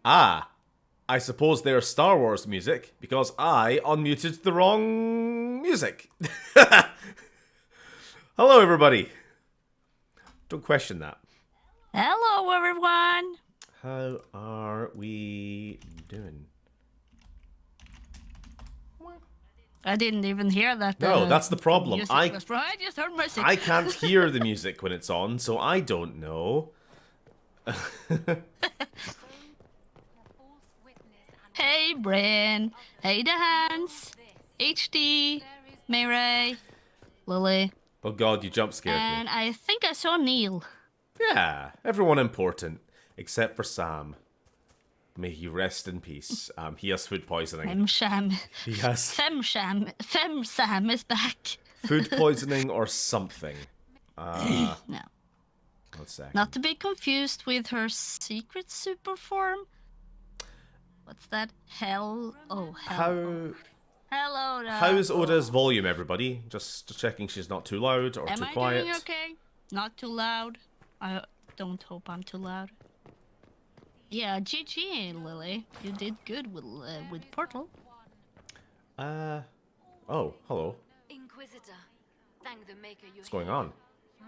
Ah, I suppose they're Star Wars music, because I unmuted the wrong music. Hello, everybody. Don't question that. Hello, everyone. How are we doing? I didn't even hear that. No, that's the problem. I just heard music. I can't hear the music when it's on, so I don't know. Hey, Bryn. Hey, the Hans. HD. Mayray. Lily. Oh god, you jump scared me. And I think I saw Neil. Yeah, everyone important, except for Sam. May he rest in peace. He has food poisoning. Femsham. He has Femsham is back. food poisoning or something. No. 1 second. Not to be confused with her secret super form. What's that? Hell. Oh, hell. Hello. How's Oda's volume, everybody? Just checking she's not too loud or too quiet. Am I doing okay? Not too loud. I don't hope I'm too loud. Yeah, GG, Lily. You did good with Portal. Oh, hello. Inquisitor, thank the Maker you. What's going on?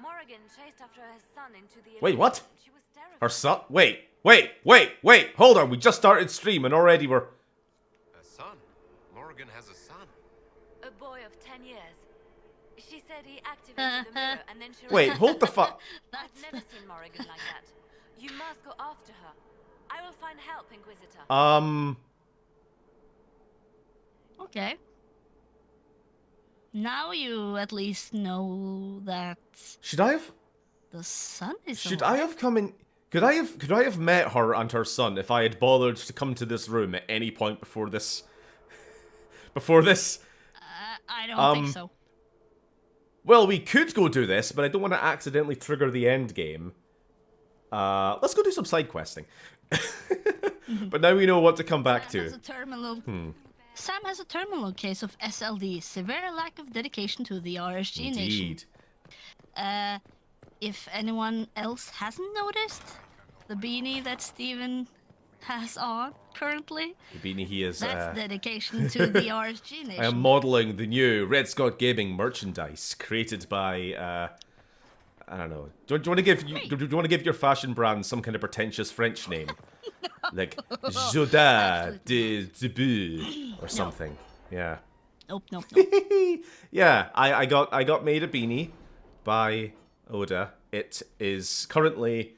Morrigan chased after her son into the. Wait, what? She was terrified. Her son? Wait! Hold on, we just started streaming already. We're. A son? Morrigan has a son. A boy of 10 years. She said he activated the mirror and then she. Wait, hold the fuck. I've never seen Morrigan like that. You must go after her. I will find help, Inquisitor. Okay. Now you at least know that Should I have? the sun is. Should alive. I have come in? Could I have met her and her son if I had bothered to come to this room at any point before this? Before this? I don't think so. Well, we could go do this, but I don't want to accidentally trigger the end game. Let's go do some side questing. But now we know what to come back to. Sam has a terminal case of SLD, severe lack of dedication to the RSG Indeed. nation. If anyone else hasn't noticed, the beanie that Steven has on currently, The beanie he is. that's dedication to the RSG nation. I am modelling the new Red Scott Gaming merchandise created by. I don't know. Do you want to give your fashion brand some kind of pretentious French name, like Joda de Debut or something? Yeah. Nope. Yeah, I got made a beanie by Oda. It is currently.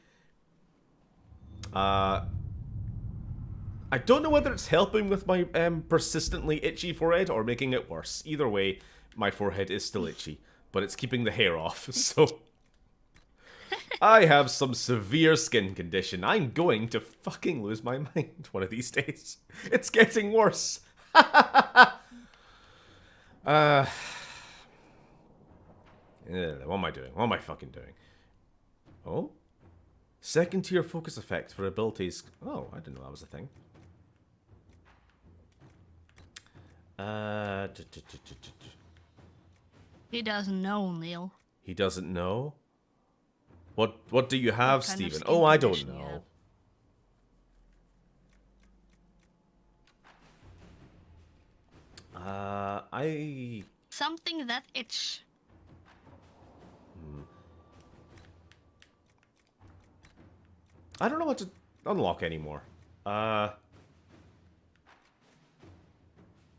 I don't know whether it's helping with my persistently itchy forehead or making it worse. Either way, my forehead is still itchy, but it's keeping the hair off. So I have some severe skin condition. I'm going to fucking lose my mind one of these days. It's getting worse. What am I doing? What am I fucking doing? Oh? Second tier focus effect for abilities. Oh, I didn't know that was a thing. He doesn't know, Neil. He doesn't know? What do you have, What kind of Stephen? skin Oh, I don't condition you know. have? Something that itch. I don't know what to unlock anymore.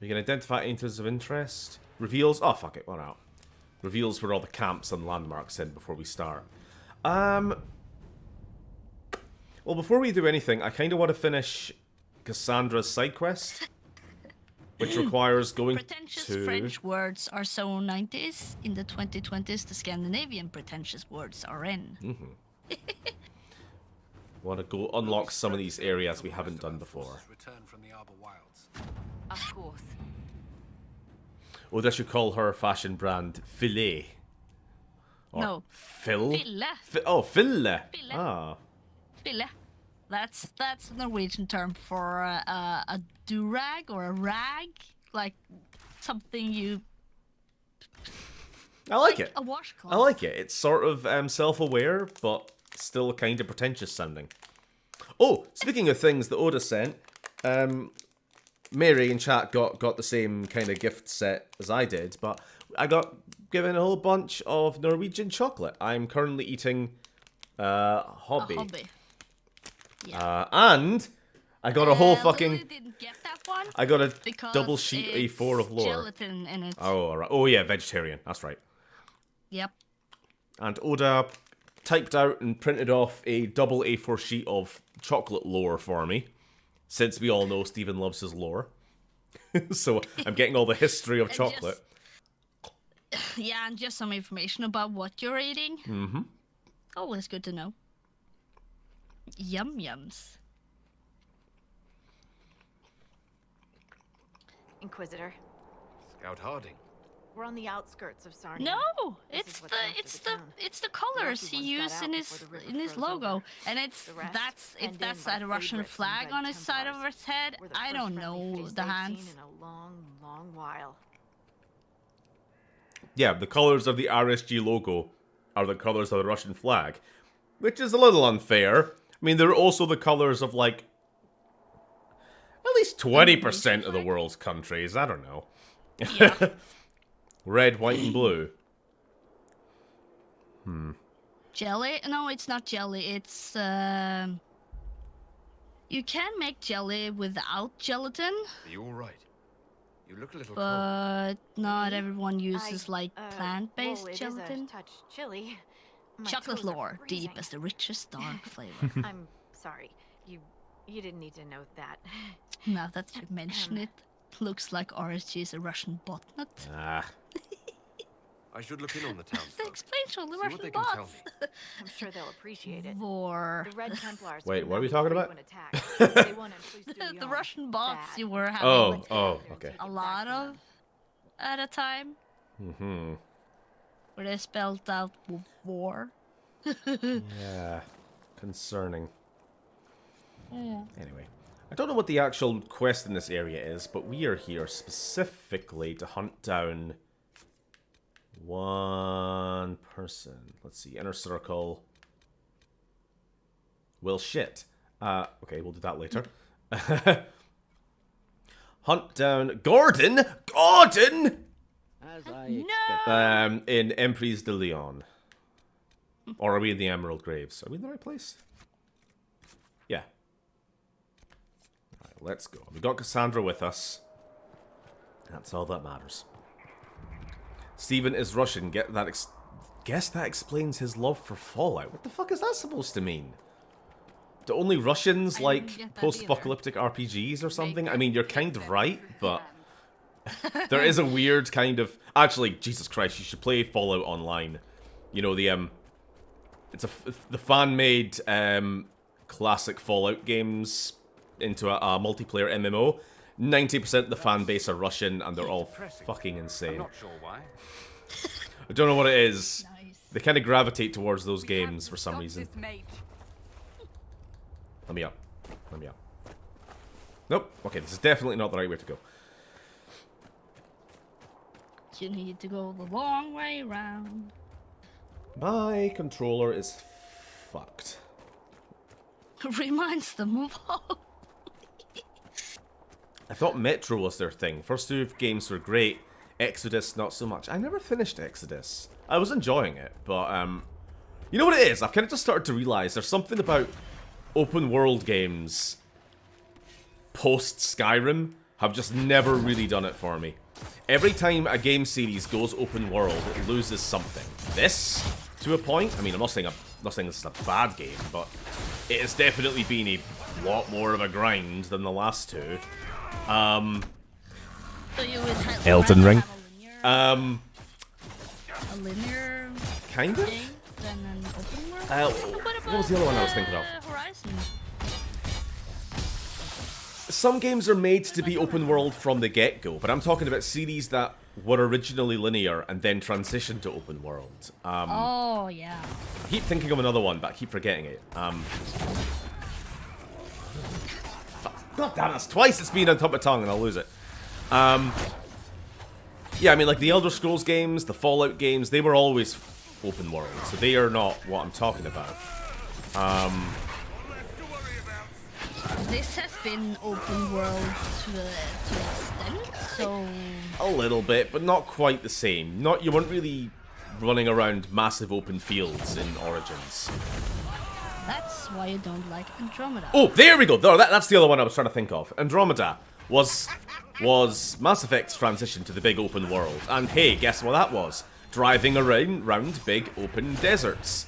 We can identify items of interest. Reveals. Oh, fuck it. What out? Reveals where all the camps and landmarks in before we start. Well, before we do anything, I kind of want to finish Cassandra's side quest, which requires going Pretentious to. French words are so 90s. In the 2020s, the Scandinavian pretentious words are in. Want to go unlock some of these areas we haven't done before. Return from the Arbor Wilds. Of course. Oh, they should call her fashion brand Filet. Or No. Phil? Fille. Oh, Fille. Fille. Ah. Fille. That's the Norwegian term for a do-rag or a rag. Like something you... I like it. A washcloth. I like it. It's sort of self-aware, but still kind of pretentious sounding. Oh, speaking of things that Oda sent, Mary in chat got the same kind of gift set as I did, but I got given a whole bunch of Norwegian chocolate. I'm currently eating Hobby. A hobby. Yeah. And I got a whole Lily fucking... didn't get that one I got a because double sheet A4 of lore. Gelatin in it. Oh, all right. Oh, yeah, vegetarian. That's right. Yep. And Oda typed out and printed off a double A4 sheet of chocolate lore for me, since we all know Stephen loves his lore. So I'm getting all the history of chocolate. Yeah, and just some information about what you're eating. Mm-hmm. Always good to know. Yum yums. Inquisitor, Scout Harding. we're on the outskirts of Sarnia. No, This it's is what's the left of it's the the town. it's the colors lucky he ones got used out in before the river his froze logo, over. and it's The rest, that's penned if that's in by that Russian favorites and flag Red on his side of Templars. his head. We're the I first don't friendly know face the they've hands. seen in a long, long while. Yeah, the colors of the RSG logo are the colors of the Russian flag, which is a little unfair. I mean, they're also the colors of, like, at least 20% of the world's countries. I don't know. Yeah. Red, white, and blue. Jelly? No, it's not jelly. It's you can make jelly without gelatin, Are you all right? You look a little cold. but not Me? everyone uses like well, plant-based it is gelatin. a touch chilly. My Chocolate toes are lore, freezing. deep as the richest dark flavor. I'm sorry. You didn't need to note that. Now that you mention it, looks like RSG is a Russian botnet. Ah. I should look in on the town. That explains all the See what Russian they can tell bots. me. I'm sure they'll appreciate it. For The Red Templars. Wait, will what are we not talking be about? free when attacked. They want to the Russian bots you were having Oh, okay. a lot of at a time, Mm-hmm. where they spelled out war. Yeah. Concerning. Yeah. Anyway. I don't know what the actual quest in this area is, but we are here specifically to hunt down one person. Let's see, inner circle. Well, shit. Okay, we'll do that later. Hunt down Gordon! Gordon! As I No! In Emprise de Leon. Or are we in the Emerald Graves? Are we in the right place? Yeah. Alright, let's go. We got Cassandra with us. That's all that matters. Stephen is Russian. Guess that explains his love for Fallout. What the fuck is that supposed to mean? Do only Russians I like didn't get that post-apocalyptic RPGs or something? I mean, you're kind of right, but there is a weird kind of... Actually, Jesus Christ, you should play Fallout Online. You know, the the fan-made classic Fallout games into a multiplayer MMO. 90% of the fan base are Russian, and they're all fucking insane. I'm not sure why. I don't know what it is. Nice. They kind of gravitate towards those games for some reason. Let me up. Let me up. Nope. Okay, this is definitely not the right way to go. You need to go the long way round. My controller is fucked. Reminds them of all. I thought Metro was their thing. First two games were great. Exodus, not so much. I never finished Exodus. I was enjoying it, but, you know what it is? I've kind of just started to realize there's something about open world games post Skyrim have just never really done it for me. Every time a game series goes open world, it loses something. This, to a point, I mean, I'm not saying this is a bad game, but it has definitely been a lot more of a grind than the last two. So you would Elden Ring. have a linear Kind of? game than an open world? What was the other one I was thinking of? Horizon. Some games are made to be open world from the get-go, but I'm talking about series that were originally linear and then transitioned to open world. Oh, yeah. I keep thinking of another one, but I keep forgetting it. God damn, that's twice it's been on top of tongue and I'll lose it. Yeah, I mean, like the Elder Scrolls games, the Fallout games, they were always open world, so they are not what I'm talking about. this has been open world to an extent, so A little bit, but not quite the same. You weren't really running around massive open fields in Origins. that's why you don't like Andromeda. Oh, there we go. That's the other one I was trying to think of. Andromeda was Mass Effect's transition to the big open world. And hey, guess what that was? Driving around big open deserts.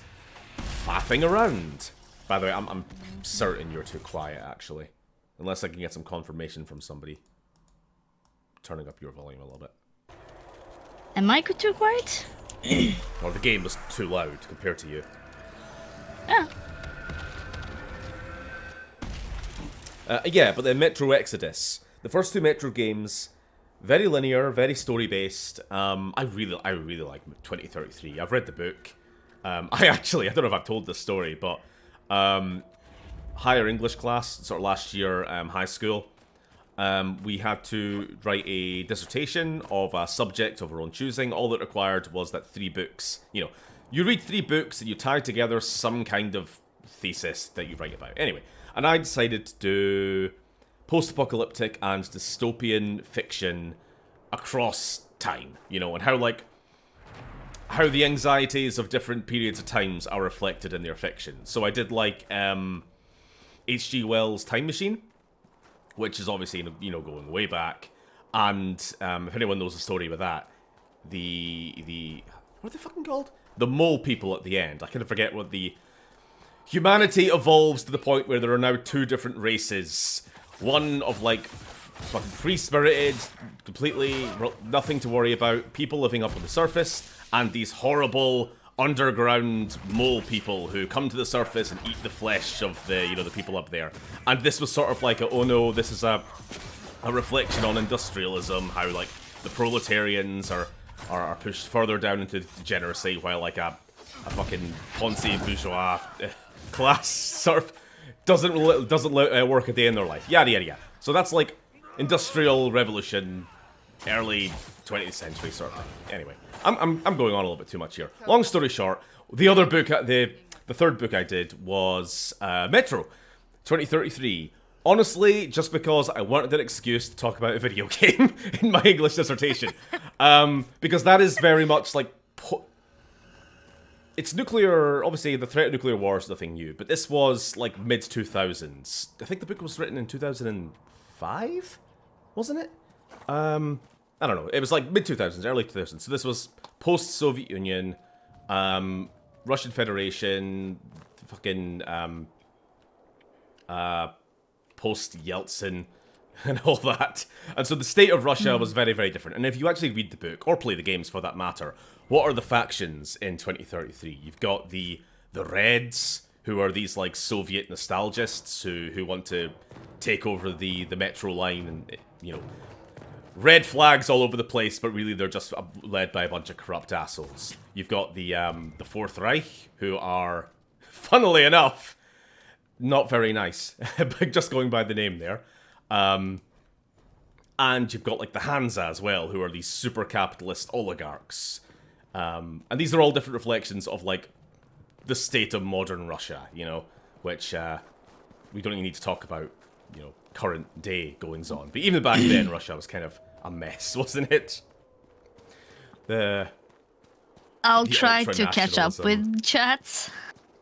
Faffing around. By the way, I'm certain you're too quiet, actually. Unless I can get some confirmation from somebody. Turning up your volume a little bit. Am I too quiet? Or the game was too loud compared to you. Yeah. Yeah, but then Metro Exodus. The first two Metro games, very linear, very story-based. I really like 2033. I've read the book. I don't know if I've told this story, but higher English class, sort of last year, high school, we had to write a dissertation of a subject of our own choosing. All that required was that 3 books. You know, you read 3 books and you tie together some kind of thesis that you write about. Anyway, and I decided to do post-apocalyptic and dystopian fiction across time. You know, and how the anxieties of different periods of times are reflected in their fiction. So I did like H.G. Wells' Time Machine, which is obviously, you know, going way back. And if anyone knows the story with that, the what are they fucking called? The mole people at the end. I kind of forget what the... Humanity evolves to the point where there are now 2 different races. One of, like, fucking free-spirited, completely nothing to worry about, people living up on the surface, and these horrible underground mole people who come to the surface and eat the flesh of the, you know, the people up there. And this was sort of like oh no, this is a reflection on industrialism, how, like, the proletarians are pushed further down into degeneracy, while, like, a fucking Ponzi bourgeois class sort of doesn't work a day in their life. Yada yada yada. So that's like industrial revolution, early 20th century sort of thing. Anyway, I'm going on a little bit too much here. Long story short, the other book, the third book I did was Metro 2033. Honestly, just because I wanted an excuse to talk about a video game in my English dissertation, because that is very much like. It's nuclear, obviously the threat of nuclear war is nothing new, but this was like mid-2000s. I think the book was written in 2005, wasn't it? I don't know, it was like mid-2000s, early 2000s, so this was post-Soviet Union, Russian Federation, fucking, post-Yeltsin, and all that. And so the state of Russia was very, very different. And if you actually read the book, or play the games for that matter, what are the factions in 2033? You've got the Reds, who are these, like, Soviet nostalgists who want to take over the metro line and, you know, red flags all over the place, but really they're just led by a bunch of corrupt assholes. You've got the Fourth Reich, who are, funnily enough, not very nice, but just going by the name there. And you've got, like, the Hansa as well, who are these super capitalist oligarchs. And these are all different reflections of, like, the state of modern Russia, you know, which we don't even need to talk about, you know, current day goings on. But even back then, Russia was kind of a mess, wasn't it? I'll try to catch up with chats.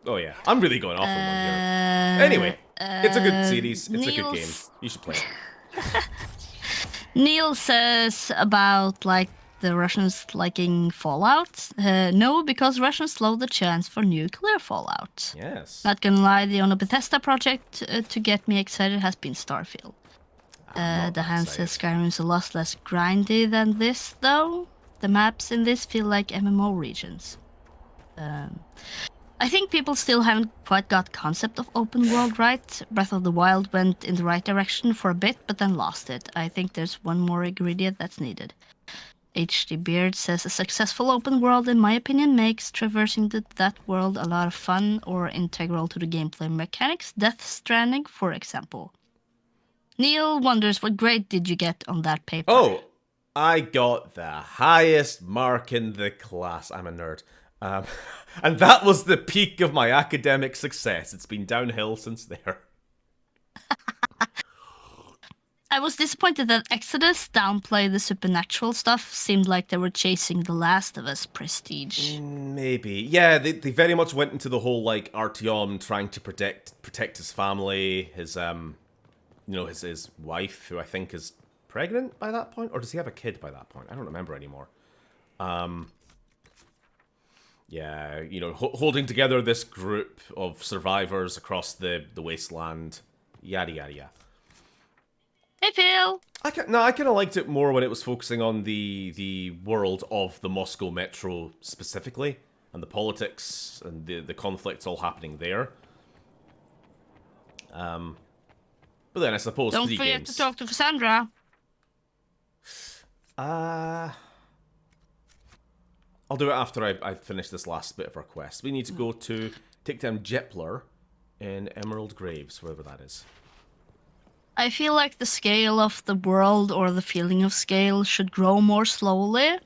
Oh yeah, I'm really going off on one here. Anyway, it's a good series. It's a good game. You should play it. Neil says about, like, the Russians liking Fallout. No, because Russians love the chance for nuclear fallout. Yes. Not gonna lie, the only Bethesda project to get me excited has been Starfield. The hand says Skyrim is a lot less grindy than this, though. The maps in this feel like MMO regions. I think people still haven't quite got concept of open world right. Breath of the Wild went in the right direction for a bit, but then lost it. I think there's one more ingredient that's needed. HD Beard says a successful open world, in my opinion, makes traversing that world a lot of fun or integral to the gameplay mechanics. Death Stranding, for example. Neil wonders, what grade did you get on that paper? Oh, I got the highest mark in the class. I'm a nerd. And that was the peak of my academic success. It's been downhill since there. I was disappointed that Exodus downplayed the supernatural stuff. Seemed like they were chasing The Last of Us prestige. Maybe. Yeah, they very much went into the whole, like, Artyom trying to protect his family, his, his wife, who I think is pregnant by that point? Or does he have a kid by that point? I don't remember anymore. Yeah, holding together this group of survivors across the wasteland, yada yada yada. Hey, Phil! I kind of liked it more when it was focusing on the world of the Moscow Metro specifically, and the politics and the conflicts all happening there. But then I suppose Don't forget to talk to Cassandra. I'll do it after I finish this last bit of our quest. We need to go to take down Jepler in Emerald Graves, wherever that is. I feel like the scale of the world, or the feeling of scale, should grow more slowly.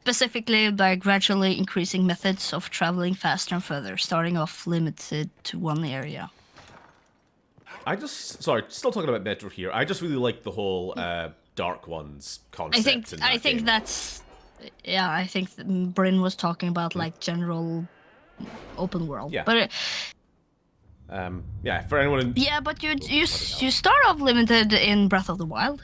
Specifically by gradually increasing methods of traveling faster and further, starting off limited to one area. Sorry, still talking about Metro here. I just really like the whole Dark Ones concept. I think that's... Yeah, I think Bryn was talking about, like, general open world. Yeah. But yeah, for anyone in... Yeah, but you start off limited in Breath of the Wild.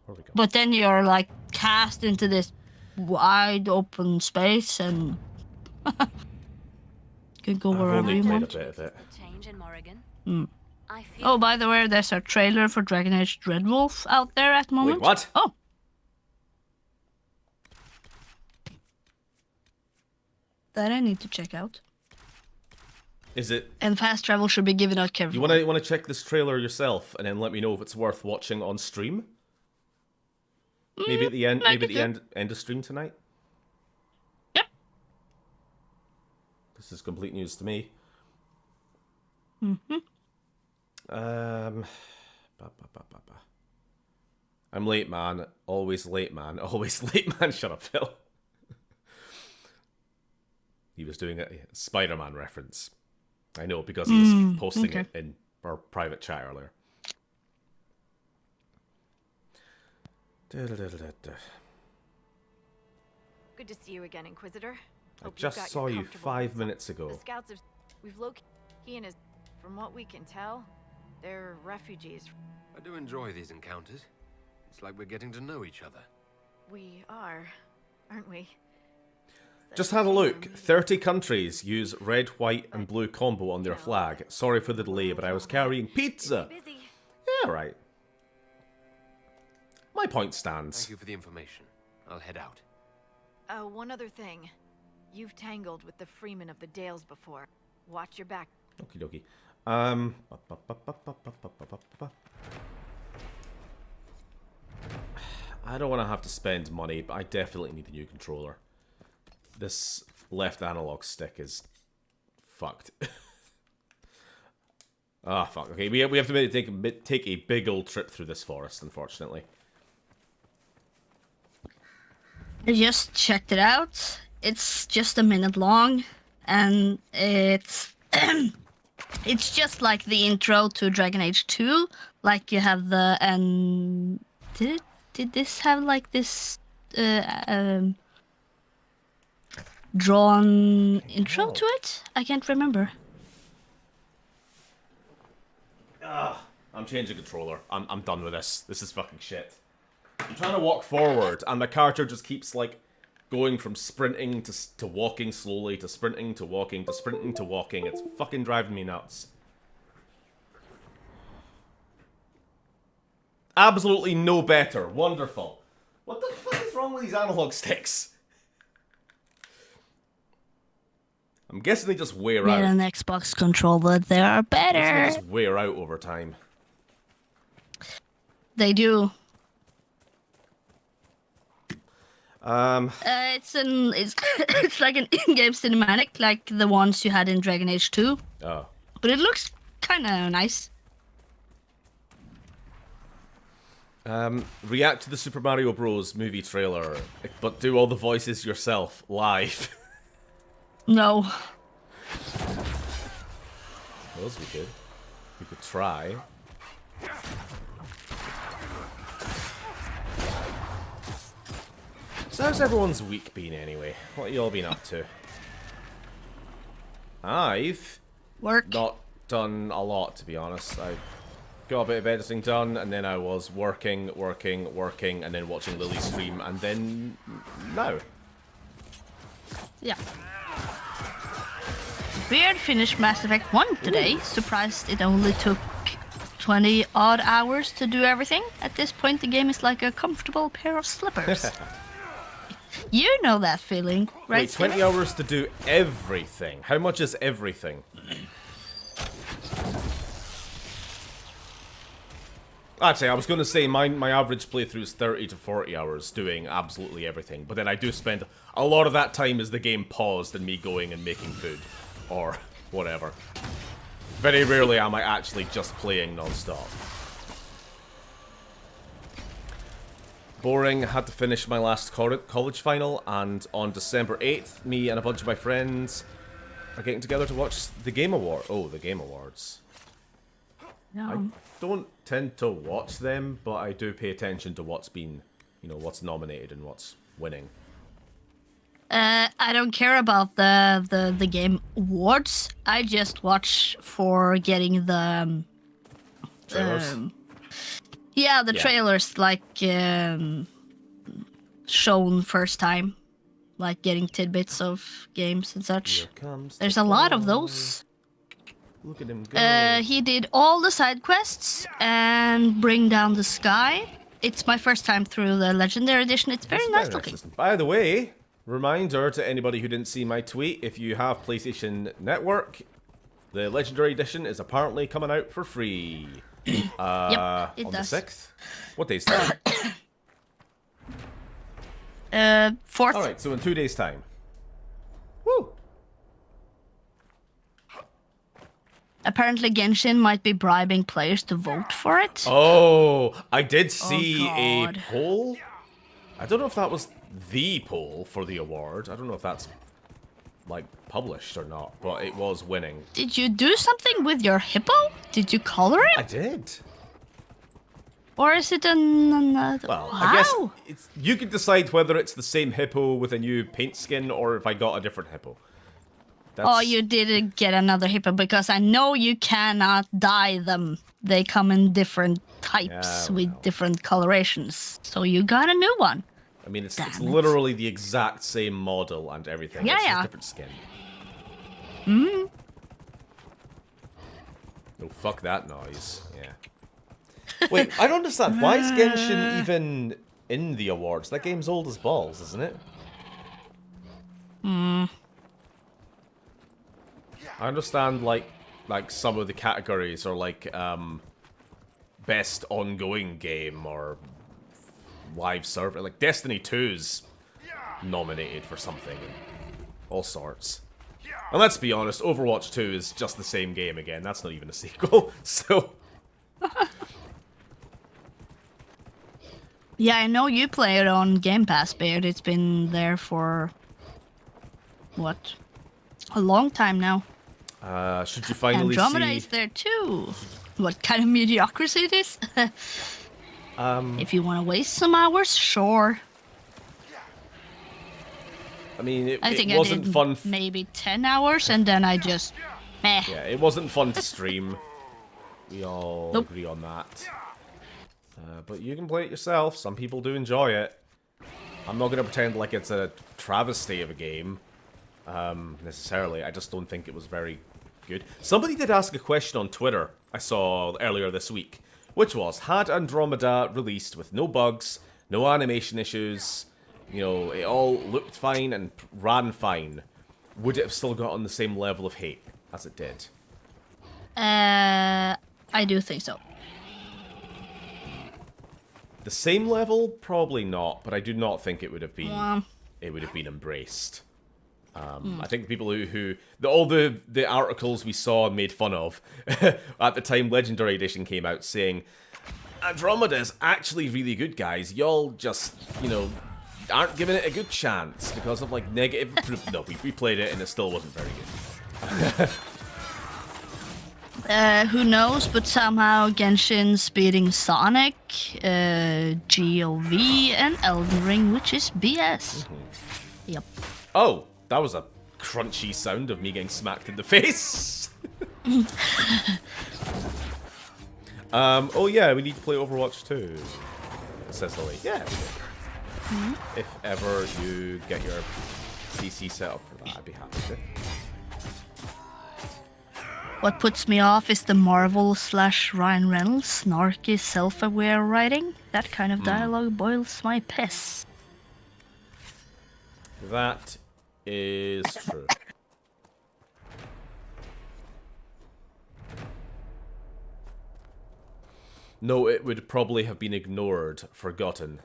Where we go? But then you're, like, cast into this wide open space and... can go I've wherever only you played want. a bit of it. Change in Morrigan. I feel Oh, by the way, there's a trailer for Dragon Age Dreadwolf out there at the moment. Wait, what? Oh. That I need to check out. Is it... And fast travel should be given out carefully. You want to check this trailer yourself, and then let me know if it's worth watching on stream? Maybe at the end, end of stream tonight? Yep. This is complete news to me. I'm late, man. Always late, man. Always late, man. Shut up, Phil. He was doing a Spider-Man reference. I know, because he was posting it in our private chat earlier. Good to see you again, Inquisitor. I Hope you've just got saw your you comfortable 5 beds. minutes ago. The scouts have... We've located... He and his... From what we can tell, they're refugees. I do enjoy these encounters. It's like we're getting to know each other. We are, aren't we? Just had a look. 30 countries use red, white, and blue combo on their flag. Sorry for the delay, but I was carrying pizza. Busy. Yeah, right. My point stands. Thank you for the information. I'll head out. One other thing. You've tangled with the Freeman of the Dales before. Watch your back. Okie dokie. I don't want to have to spend money, but I definitely need a new controller. This left analog stick is fucked. Ah, fuck. Okay, we have to take a big old trip through this forest, unfortunately. I just checked it out. It's just a minute long, and it's it's just like the intro to Dragon Age 2. Like you have the did this have like this drawn intro to it? I can't remember. I'm changing controller. I'm done with this. This is fucking shit. I'm trying to walk forward, and the character just keeps, like, going from sprinting to walking slowly, to sprinting to walking, to sprinting to walking. It's fucking driving me nuts. Absolutely no better. Wonderful. What the fuck is wrong with these analog sticks? I'm guessing they just wear Get out. an Xbox controller, they are I'm guessing they better. just wear out over time. They do. It's It's like an in-game cinematic, like the ones you had in Dragon Age 2. Oh. But it looks kind of nice. React to the Super Mario Bros. Movie trailer, but do all the voices yourself, live. No. Suppose we could. We could try. So how's everyone's week been anyway? What have you all been up to? I've Work. not done a lot, to be honest. I got a bit of editing done, and then I was working, and then watching Lily stream, and then now. Yeah. Beard finished Mass Effect 1 today. Surprised it only took 20 odd hours to do everything. At this point, the game is like a comfortable pair of slippers. You know that feeling, right? Wait, 20 hours to do everything. How much is everything? Actually, I was going to say my average playthrough is 30 to 40 hours doing absolutely everything. But then I do spend a lot of that time as the game paused and me going and making food. Or whatever. Very rarely am I actually just playing non-stop. Boring, had to finish my last college final, and on December 8th, me and a bunch of my friends are getting together to watch the Game Award. Oh, the Game Awards. I don't tend to watch them, but I do pay attention to what's been, you know, what's nominated and what's winning. I don't care about the Game Awards. I just watch for getting the... Trailers? Yeah, the trailers, like, shown first time. Like, getting tidbits of games and such. Here comes There's the a lot of boy. those. Look at him go. He did all the side quests and Bring Down the Sky. It's my first time through the Legendary Edition. It's very nice looking. By the way, reminder to anybody who didn't see my tweet, if you have PlayStation Network, the Legendary Edition is apparently coming out for free. Yep, it on does. the 6th? What day's that? 4th. Alright, so in 2 days' time. Woo! Apparently Genshin might be bribing players to vote for it. Oh, I did see a God. poll. I don't know if that was the poll for the award. I don't know if that's, like, published or not, but it was winning. Did you do something with your hippo? Did you color I it? did. Or is it another... Well, wow. I guess it's, you could decide whether it's the same hippo with a new paint skin or if I got a different hippo. Oh, you didn't get another hippo because I know you cannot dye them. They come in different types Yeah, with well. different colorations. So you got a new one. I mean, it's Damn it. literally the exact same model and everything. Yeah, it's just yeah. different skin. Oh, fuck that noise. Yeah. Wait, I don't understand. Why is Genshin even in the awards? That game's old as balls, isn't it? I understand, like some of the categories are like, best ongoing game or live server. Like Destiny 2's nominated for something and all sorts. And let's be honest, Overwatch 2 is just the same game again. That's not even a sequel. So Yeah, I know you play it on Game Pass, Beard. It's been there for... what? A long time now. should you finally Andromeda see... is there too. What kind of mediocrity it is? If you want to waste some hours, sure. I mean, it I think wasn't I did fun... maybe 10 hours and then I just... meh. Yeah, it wasn't fun to stream. We all Nope. agree on that. But you can play it yourself. Some people do enjoy it. I'm not going to pretend like it's a travesty of a game, necessarily. I just don't think it was very good. Somebody did ask a question on Twitter I saw earlier this week, which was, had Andromeda released with no bugs, no animation issues, you know, it all looked fine and ran fine, would it have still gotten the same level of hate as it did? I do think so. The same level? Probably not, but I do not think it would have been Well, embraced. I think people all the articles we saw and made fun of at the time Legendary Edition came out saying, Andromeda is actually really good, guys. Y'all just, you know, aren't giving it a good chance because of, like, negative... No, we played it and it still wasn't very good. Who knows, but somehow Genshin's beating Sonic, GOV, and Elden Ring, which is BS. Yep. Oh, that was a crunchy sound of me getting smacked in the face. Oh yeah, we need to play Overwatch 2. Cecily. Yeah, we do. If ever you get your PC set up for that, I'd be happy to. What puts me off is the Marvel/Ryan Reynolds snarky, self-aware writing. That kind of dialogue boils my piss. That is true. No, it would probably have been ignored, forgotten.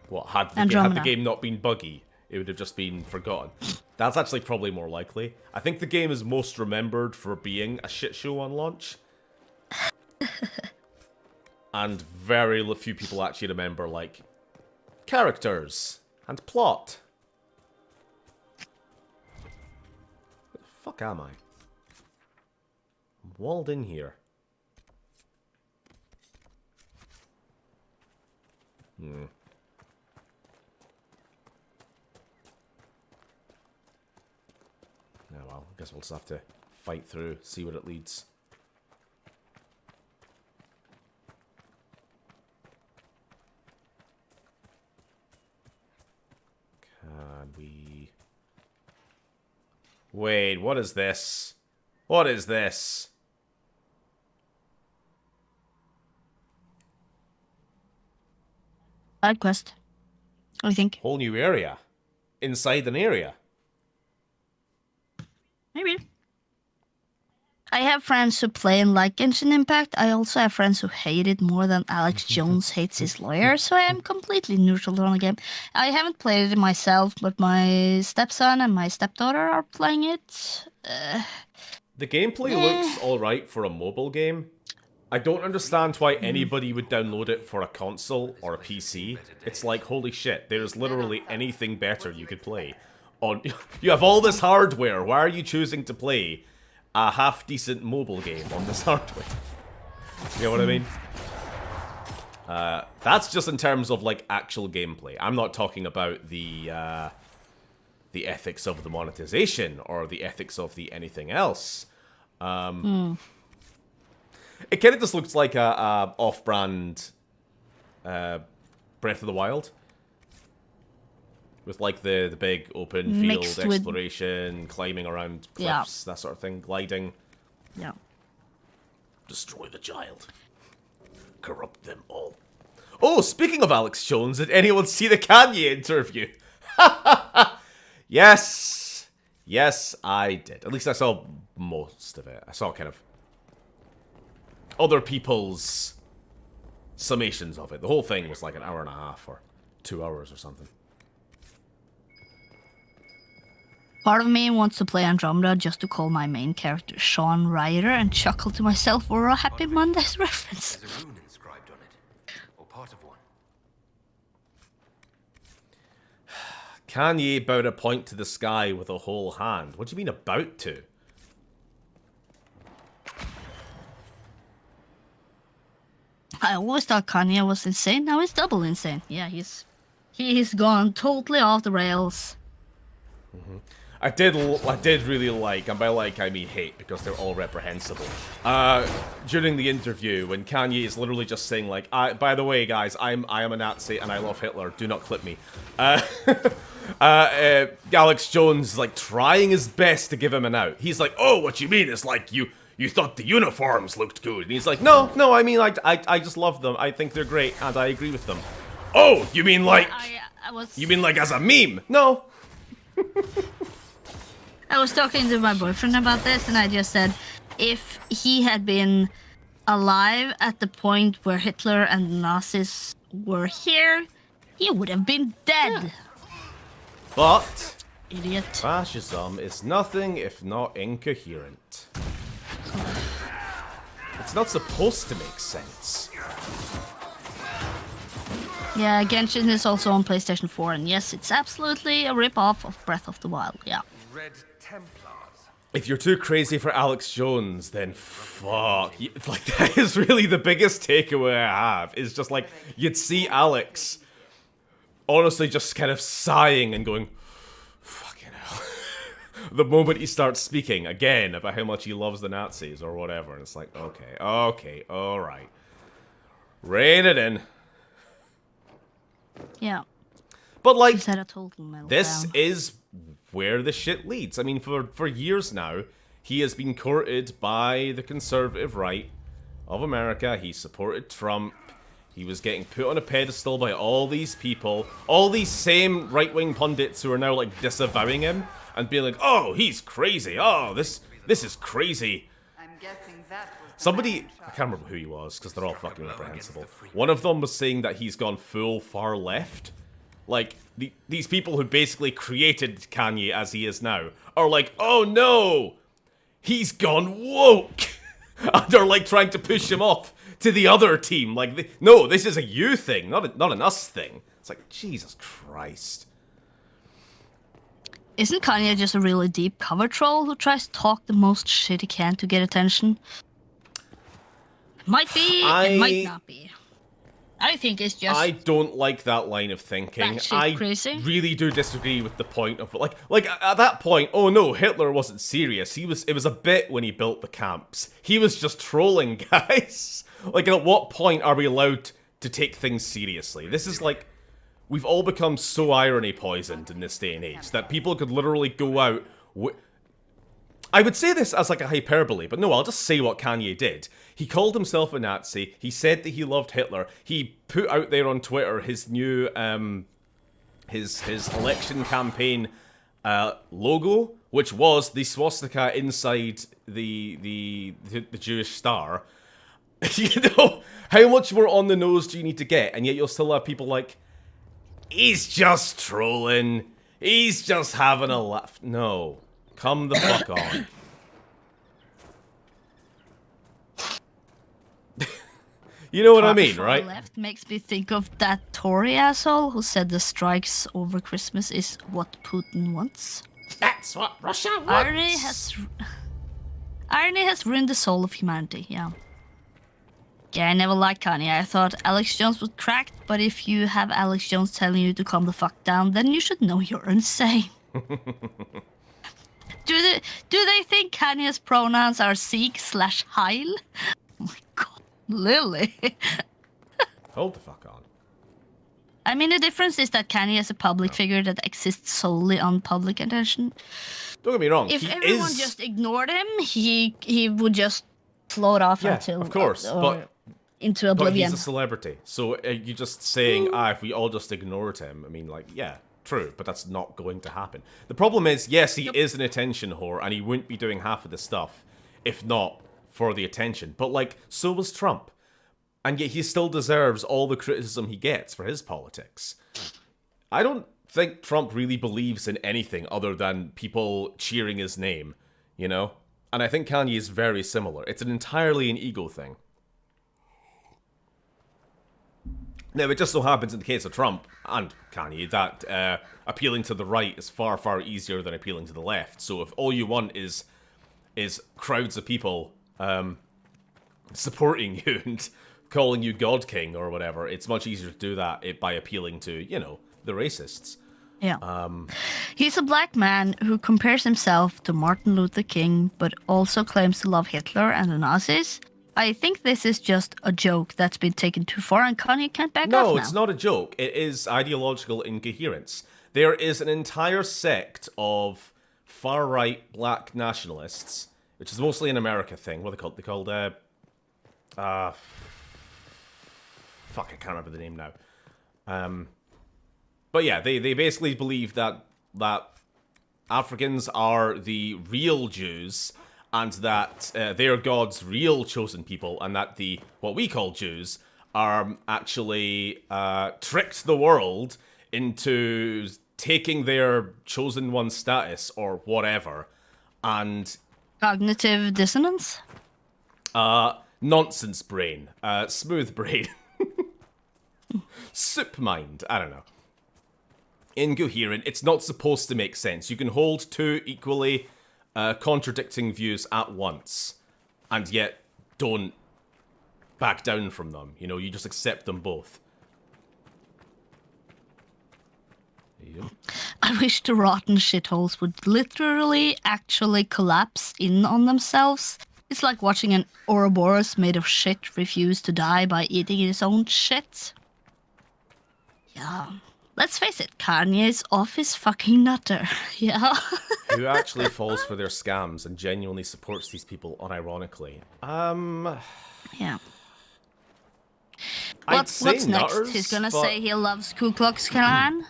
What, had the game not been buggy, it would have just been forgotten. That's actually probably more likely. I think the game is most remembered for being a shit show on launch. And very few people actually remember, like, characters and plot. Where the fuck am I? I'm walled in here. Oh well, I guess we'll just have to fight through, see where it leads. Can we... Wait, what is this? What is this? Side quest. What do you think? Whole new area. Inside an area. Maybe. I have friends who play and like Genshin Impact. I also have friends who hate it more than Alex Jones hates his lawyer, so I am completely neutral on the game. I haven't played it myself, but my stepson and my stepdaughter are playing it. The gameplay looks alright for a mobile game. I don't understand why anybody would download it for a console or a PC. It's like, holy shit, there's literally anything better you could play. You have all this hardware, why are you choosing to play a half-decent mobile game on this hardware? You know what I mean? That's just in terms of, like, actual gameplay. I'm not talking about the ethics of the monetization or the ethics of the anything else. It kind of just looks like a off-brand Breath of the Wild. With, like, the big open field Mixed exploration, climbing around cliffs, that sort of thing, gliding. Yeah. Destroy the child. Corrupt them all. Oh, speaking of Alex Jones, did anyone see the Kanye interview? Yes. Yes, I did. At least I saw most of it. I saw kind of other people's summations of it. The whole thing was like an hour and a half or 2 hours or something. Part of me wants to play Andromeda just to call my main character Sean Ryder and chuckle to myself for a Happy Mondays reference. There's a rune inscribed on it, or part of one. Kanye about to point to the sky with a whole hand. What do you mean about to? I always thought Kanye was insane. Now he's double insane. Yeah, he's gone totally off the rails. I did really like, and by like I mean hate, because they're all reprehensible. During the interview, when Kanye is literally just saying like, by the way, guys, I am a Nazi and I love Hitler. Do not clip me. Alex Jones is like trying his best to give him an out. He's like, oh, what you mean? It's like you thought the uniforms looked good, and he's like, no, I mean like I just love them. I think they're great, and I agree with them. Oh, you mean like you mean like as a meme? No. I was talking to my boyfriend about this, and I just said, if he had been alive at the point where Hitler and the Nazis were here, he would have been dead. Yeah. But Idiot. Fascism is nothing if not incoherent. It's not supposed to make sense. Yeah, Genshin is also on PlayStation 4, and yes, it's absolutely a rip-off of Breath of the Wild, yeah. Red Templars. if you're too crazy for Alex Jones, then fuck. Like, that is really the biggest takeaway I have. Is just like, you'd see Alex honestly just kind of sighing and going, fucking hell. The moment he starts speaking again about how much he loves the Nazis or whatever. And it's like, okay, alright. Rein it in. Yeah. But like, He's had a total meltdown. this is where the shit leads. I mean, for years now, he has been courted by the conservative right of America. He supported Trump. He was getting put on a pedestal by all these people, all these same right-wing pundits who are now like disavowing him and being like, "Oh, he's crazy. Oh, this is crazy." I'm guessing that was the Somebody, man in I charge. can't remember who he was because they're all fucking reprehensible. One of them was saying that he's gone full far left. Like, these people who basically created Kanye as he is now are like, oh no, he's gone woke. And they're like trying to push him off to the other team. Like, no, this is a you thing, not an us thing. It's like, Jesus Christ. Isn't Kanye just a really deep cover troll who tries to talk the most shit he can to get attention? Might be, it might not be. I think it's just... I don't like that line of thinking. batshit crazy. Really do disagree with the point of like at that point. Oh no, Hitler wasn't serious. It was a bit when he built the camps. He was just trolling, guys. Like, at what point are we allowed to take things seriously? This is like, we've all become so irony poisoned in this day and age that people could literally go out. I would say this as like a hyperbole, but no, I'll just say what Kanye did. He called himself a Nazi. He said that he loved Hitler. He put out there on Twitter his new his election campaign logo, which was the swastika inside the Jewish star. You know, how much more on the nose do you need to get? And yet you'll still have people like, he's just trolling. He's just having a laugh. No. Come the fuck on. You know what I mean, Far right? left makes me think of that Tory asshole who said the strikes over Christmas is what Putin wants. That's what Russia wants. Irony has ruined the soul of humanity, yeah. Yeah, I never liked Kanye. I thought Alex Jones was cracked, but if you have Alex Jones telling you to calm the fuck down, then you should know you're insane. Do they think Kanye's pronouns are Sikh/Heil? Oh my god, Lily. Hold the fuck on. I mean, the difference is that Kanye is a public figure that exists solely on public attention. Don't get me wrong. If he everyone is... just ignored him, he would just float off Yeah, until of course, into But oblivion. he's a celebrity. So you just saying, if we all just ignored him, I mean, like, yeah, true, but that's not going to happen. The problem is, yes, he is an attention whore, and he wouldn't be doing half of the stuff if not for the attention. But, like, so was Trump. And yet he still deserves all the criticism he gets for his politics. I don't think Trump really believes in anything other than people cheering his name, you know? And I think Kanye is very similar. It's entirely an ego thing. Now, it just so happens in the case of Trump and Kanye that appealing to the right is far, far easier than appealing to the left. So if all you want is crowds of people supporting you and calling you God King or whatever, it's much easier to do that by appealing to, you know, the racists. Yeah. He's a black man who compares himself to Martin Luther King, but also claims to love Hitler and the Nazis. I think this is just a joke that's been taken too far, and Kanye can't back off now. No, it's not a joke. It is ideological incoherence. There is an entire sect of far-right black nationalists, which is mostly an America thing. What are they called? They're called, fuck, I can't remember the name now. But yeah, they basically believe that Africans are the real Jews, and that they're God's real chosen people, and that what we call Jews are actually tricked the world into taking their chosen one status or whatever, and Cognitive dissonance? nonsense brain, smooth brain, soup mind, I don't know. Incoherent, it's not supposed to make sense. You can hold two equally contradicting views at once, and yet don't back down from them. You know, you just accept them both. Yep. I wish the rotten shitholes would literally actually collapse in on themselves. It's like watching an Ouroboros made of shit refuse to die by eating its own shit. Yeah. Let's face it, Kanye's off his fucking nutter. Yeah. Who actually falls for their scams and genuinely supports these people unironically? Yeah. I'd What's say next? nutters, He's gonna but say he loves Ku Klux Klan?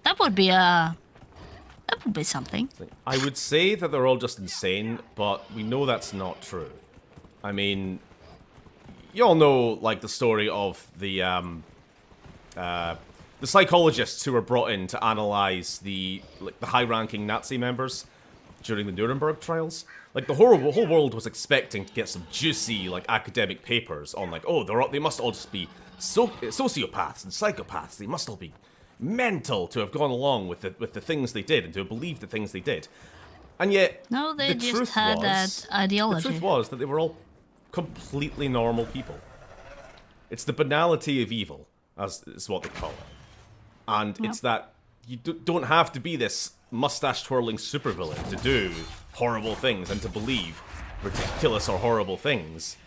That would be something. I would say that they're all just insane, but we know that's not true. I mean, you all know, like, the story of the psychologists who were brought in to analyze the high-ranking Nazi members during the Nuremberg trials. Like, the whole world was expecting to get some juicy, like, academic papers on, like, oh, they must all just be sociopaths and psychopaths. They must all be mental to have gone along with the things they did and to have believed the things they did. And yet, No, they the just truth had was, that ideology. The truth was that they were all completely normal people. It's the banality of evil, as is what they call it. And it's that you don't have to be this mustache-twirling supervillain to do horrible things and to believe ridiculous or horrible things.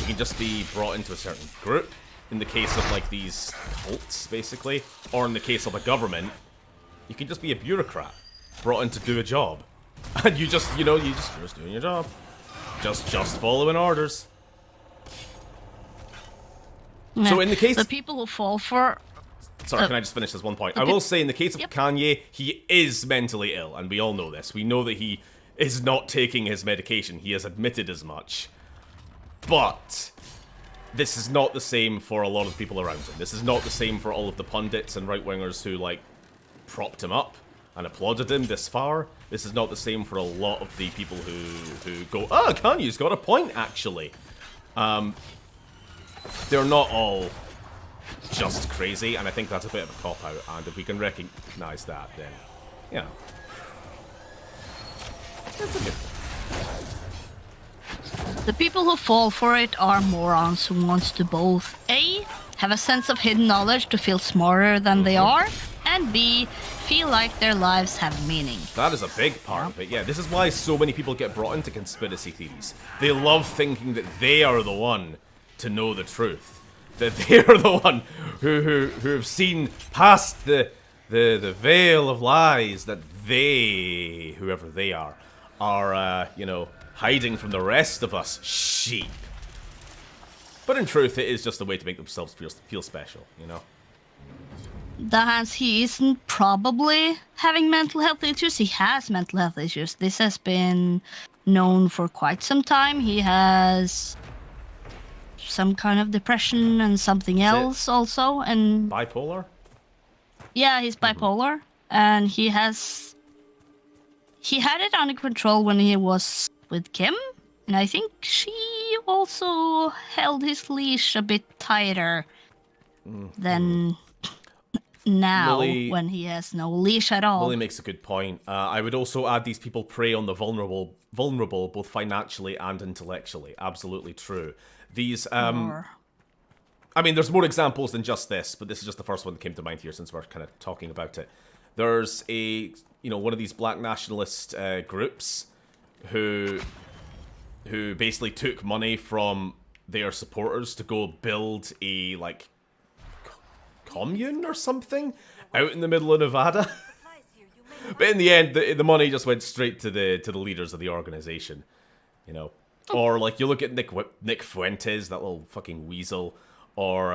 You can just be brought into a certain group, in the case of, like, these cults, basically. Or in the case of a government, you can just be a bureaucrat, brought in to do a job. And you're just doing your job. Just following orders. Yeah. So in the case... The people who fall for... Sorry, can I just finish this one point? I will say, in the case of Kanye, he is mentally ill, and we all know this. We know that he is not taking his medication. He has admitted as much. But this is not the same for a lot of people around him. This is not the same for all of the pundits and right-wingers who, like, propped him up and applauded him this far. This is not the same for a lot of the people who go, oh, Kanye's got a point, actually. They're not all just crazy, and I think that's a bit of a cop-out, and if we can recognize that, then, you know, that's a good thing. The people who fall for it are morons who wants to both A, have a sense of hidden knowledge to feel smarter than they are, and B, feel like their lives have meaning. That is a big part of it, yeah. This is why so many people get brought into conspiracy theories. They love thinking that they are the one to know the truth. That they are the one who have seen past the veil of lies that they, whoever they are, you know, hiding from the rest of us sheep. But in truth, it is just a way to make themselves feel special, you know? That he isn't probably having mental health issues. He has mental health issues. This has been known for quite some time. He has some kind of depression and something else also. And bipolar? yeah, he's bipolar. And he had it under control when he was with Kim. And I think she also held his leash a bit tighter than now, Lily, when he has no leash at all. Lily makes a good point. I would also add these people prey on the vulnerable both financially and intellectually. Absolutely true. These, I mean, there's more examples than just this, but this is just the first one that came to mind here since we're kind of talking about it. There's one of these black nationalist groups who basically took money from their supporters to go build a, like, commune or something out in the middle of Nevada. But in the end, the money just went straight to the leaders of the organization, you know. Or, like, you look at Nick Fuentes, that little fucking weasel, or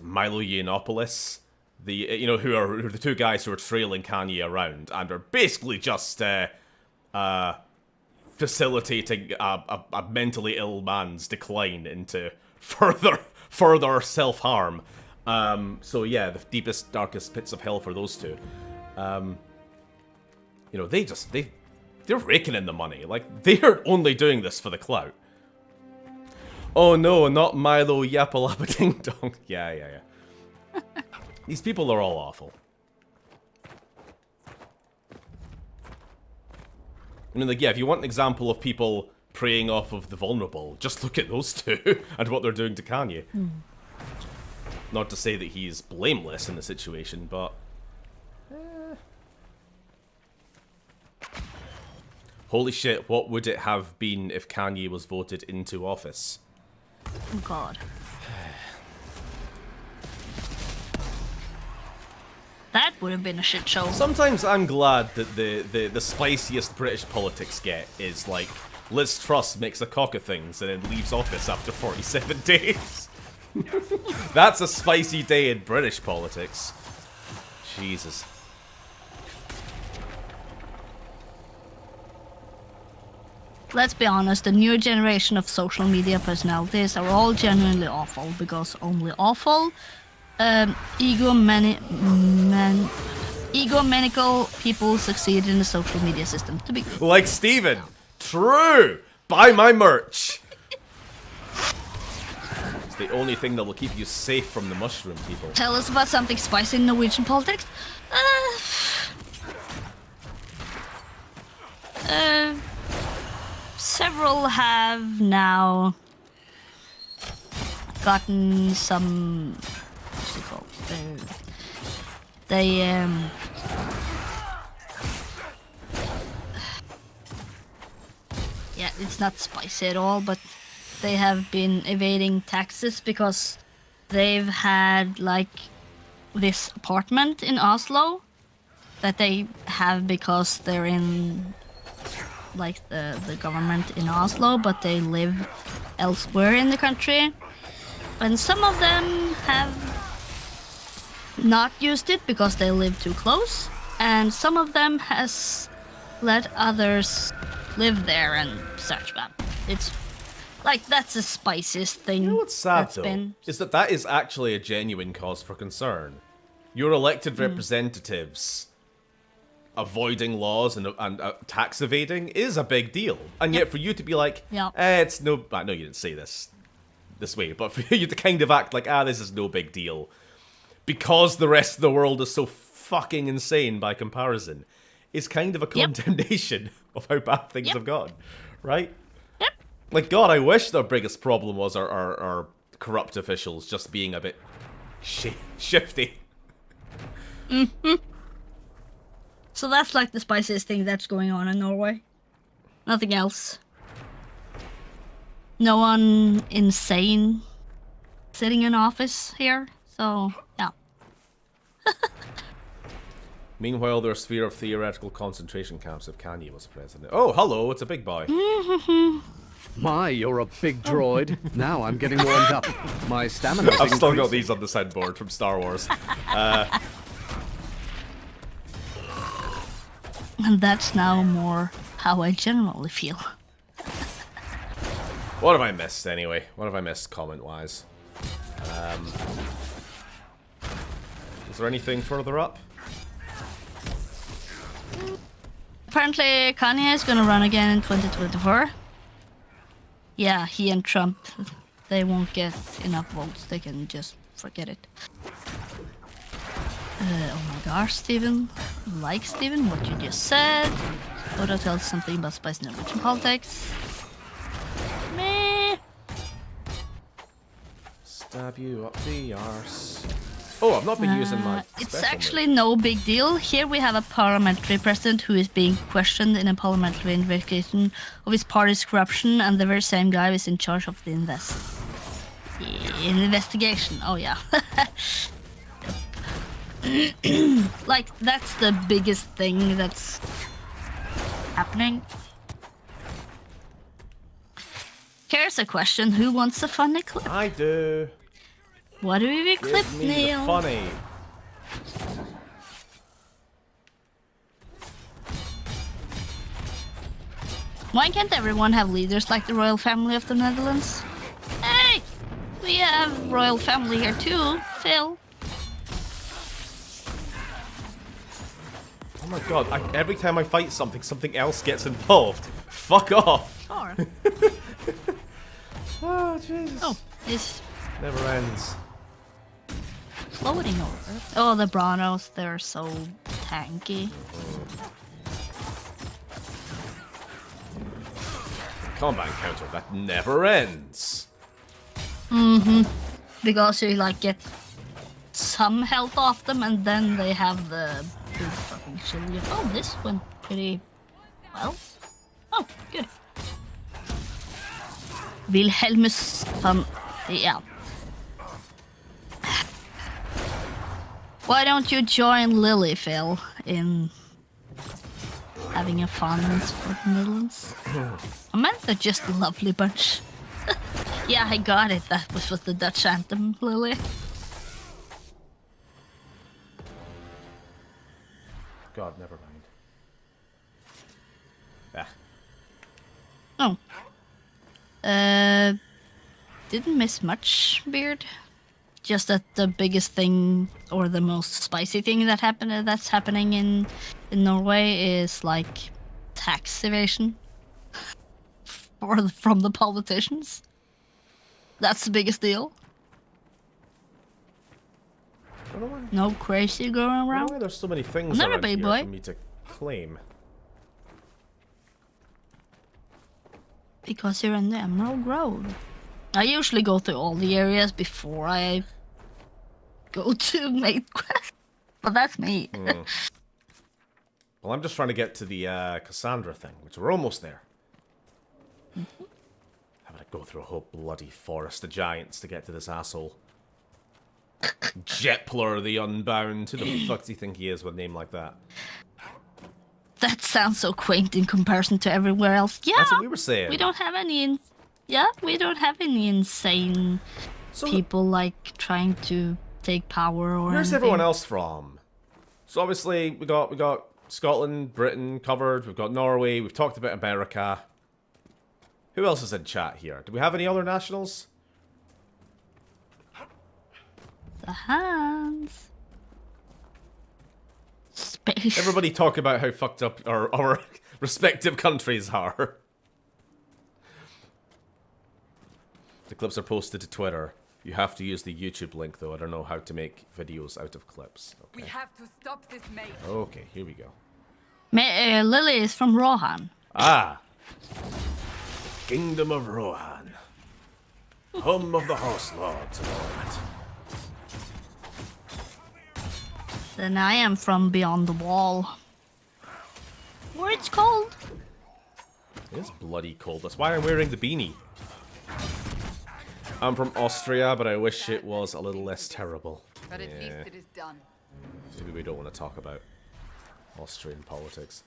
Milo Yiannopoulos, who are the two guys who are trailing Kanye around and are basically just facilitating a mentally ill man's decline into further self-harm. So yeah, the deepest, darkest pits of hell for those two. They're raking in the money. Like, they're only doing this for the clout. Oh no, not Milo Yapalapa Ding Dong. Yeah. These people are all awful. I mean, like, yeah, if you want an example of people preying off of the vulnerable, just look at those two and what they're doing to Kanye. Not to say that he's blameless in the situation, but... Holy shit, what would it have been if Kanye was voted into office? Oh god. That would have been a shit show. Sometimes I'm glad that the spiciest British politics get is like, Liz Truss makes a cock of things and then leaves office after 47 days. That's a spicy day in British politics. Jesus. Let's be honest, the new generation of social media personalities are all genuinely awful, because only awful, egomaniacal people succeed in the social media system. To be good. Like Steven. True! Buy my merch! It's the only thing that will keep you safe from the mushroom people. Tell us about something spicy in Norwegian politics. Several have now gotten some. What's it called? Yeah, it's not spicy at all, but they have been evading taxes because they've had like this apartment in Oslo that they have because they're in like the government in Oslo, but they live elsewhere in the country. And some of them have not used it because they live too close, and some of them has let others live there and search them. It's like, that's the spiciest thing. You know what's sad that's though? been. Is that is actually a genuine cause for concern. Your elected representatives avoiding laws and tax evading is a big deal. And yet for you to be like, it's no... I know you didn't say this way, but for you to kind of act like, this is no big deal, because the rest of the world is so fucking insane by comparison, is kind of a condemnation of how bad things have gone, right? Yep. Like, God, I wish their biggest problem was our corrupt officials just being a bit shifty. Mm-hmm. So that's like the spiciest thing that's going on in Norway. Nothing else. No one insane sitting in office here, so yeah. Meanwhile, their sphere of theoretical concentration camps if Kanye was president. Oh, hello, it's a big boy. My, you're a big droid. Now I'm getting warmed up. My stamina. I've still got these on the sideboard from Star Wars. And that's now more how I generally feel. What have I missed, anyway? What have I missed, comment-wise? Is there anything further up? Apparently, Kanye is gonna run again in 2024. Yeah, he and Trump, they won't get enough votes. They can just forget it. Oh my gosh, Steven. Like Steven, what you just said. Oda tells something about spicy Norwegian politics. Meh. Stab you up the arse. Oh, I've not been using my It's special actually no big deal. Here we have a parliamentary president who is being questioned in a parliamentary investigation of his party's corruption, and the very same guy is in charge of the investigation. Oh yeah. Like, that's the biggest thing that's happening. Here's a question. Who wants a funny clip? I do. What do we clip, Give me Neil? the funny. Why can't everyone have leaders like the royal family of the Netherlands? Hey! We have royal family here too, Phil. Oh my god, every time I fight something else gets involved. Fuck off! Sure. Oh, Jesus. Oh, it's Never ends. floating over. Oh, the Branos, they're so tanky. combat encounter that never ends. Because you like get some health off them, and then they have the big fucking shield. Oh, this went pretty well. Oh, good. Wilhelmus van... Yeah. Why don't you join Lily, Phil, in having a fondness for the Netherlands? I meant they're just a lovely bunch. Yeah, I got it. That was with the Dutch anthem, Lily. God, never mind. Ah. Oh. Didn't miss much, Beard. Just that the biggest thing, or the most spicy thing that's happening in Norway is like tax evasion from the politicians. That's the biggest deal. I don't know why, No crazy going I don't know around. why there's so many things Not a around big here boy. for me to claim. Because you're in the Emerald Grove. I usually go through all the areas before I go to main quest. But that's me. Well, I'm just trying to get to the Cassandra thing, which we're almost there. Having to go through a whole bloody forest of giants to get to this asshole. Jetpler the Unbound. Who the fuck do you think he is with a name like that? That sounds so quaint in comparison to everywhere else. Yeah, That's what we were saying. we don't have any. We don't have any insane So people like trying to take power or. where's anything. everyone else from? So obviously we got Scotland, Britain covered. We've got Norway. We've talked about America. Who else is in chat here? Do we have any other nationals? The hands. Space. Everybody talk about how fucked up our respective countries are. The clips are posted to Twitter. You have to use the YouTube link, though. I don't know how to make videos out of clips. We Okay, have to stop this mate. okay, here we go. Lily is from Rohan. Ah! Kingdom of Rohan. Home of the Horse Lords and all that. Then I am from Beyond the Wall. Where it's cold. It is bloody cold. That's why I'm wearing the beanie. I'm from Austria, but I wish it was a little less terrible. But at Yeah. least it is done. Maybe we don't want to talk about Austrian politics.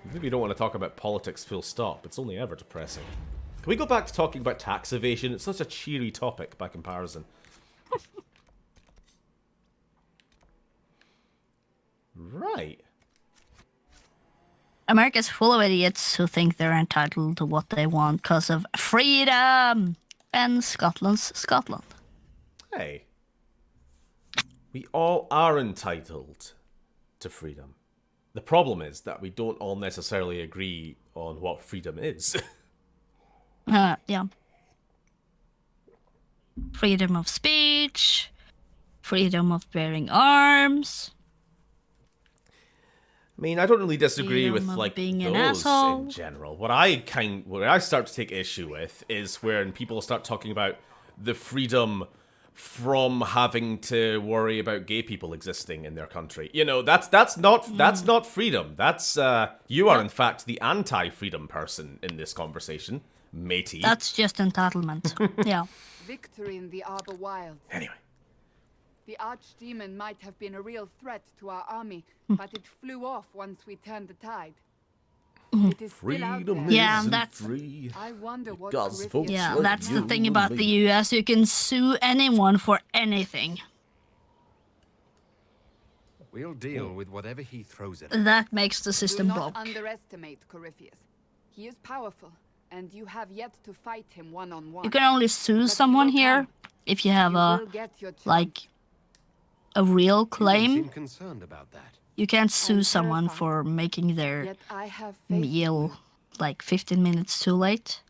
Maybe we don't want to talk about politics full stop. It's only ever depressing. Can we go back to talking about tax evasion? It's such a cheery topic by comparison. Right. America's full of idiots who think they're entitled to what they want because of freedom. And Scotland's Scotland. Hey. We all are entitled to freedom. The problem is that we don't all necessarily agree on what freedom is. Yeah. Freedom of speech, freedom of bearing arms. I mean, I don't really disagree Freedom with of like being an those asshole. in general. What I start to take issue with is when people start talking about the freedom from having to worry about gay people existing in their country. You know, that's not freedom. That's you are in fact the anti-freedom person in this conversation, matey. That's just entitlement. Yeah. Victory in the Arbor Wilds. Anyway. The archdemon might have been a real threat to our army, but it flew off once we turned the tide. It is still out Freedom there. Yeah, isn't that's- free. I wonder what Because Corypheus folks Yeah, like that's the you thing and about me. the US. You can sue anyone for anything. We'll deal with whatever he throws at us. That makes the Do system not broke. underestimate Corypheus. He is powerful, and you have yet to fight him one-on-one. You can only sue But someone you will here come. if you have You a will get your chance. like a real You claim. seem concerned about that. You can't sue I'm someone terrified. for making their Yet I have faith in meal you. like 15 minutes too late.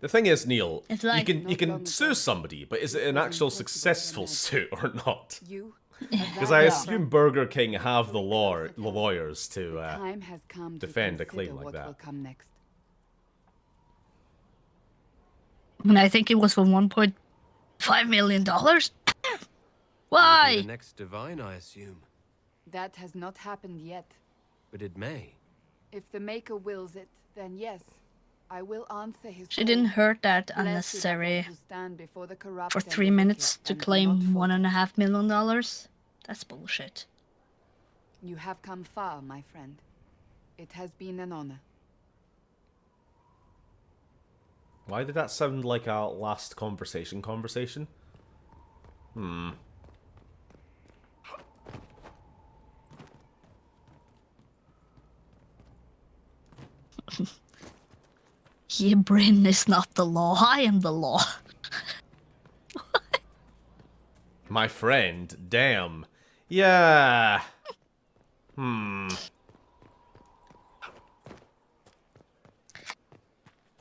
The thing is, Neil, It's you like- can Not long sue ago, somebody, but is it an it was actual impossible to successful imagine. suit or not? You Because I assume Burger King have the lawyers to Time has come to defend a consider claim like what that. will come next. And I think it was for $1.5 million. You'll be Why? the next divine, I assume. That has not happened yet. But it may. If the Maker wills it, then yes, I will answer his She call. didn't hurt that Blessed are unnecessary those who stand before the corrupt for and the 3 minutes wicked to and do claim not falter. $1.5 million. That's bullshit. You have come far, my friend. It has been an honor. Why did that sound like a last conversation? Yibrin is not the law. I am the law. My friend, damn. Yeah.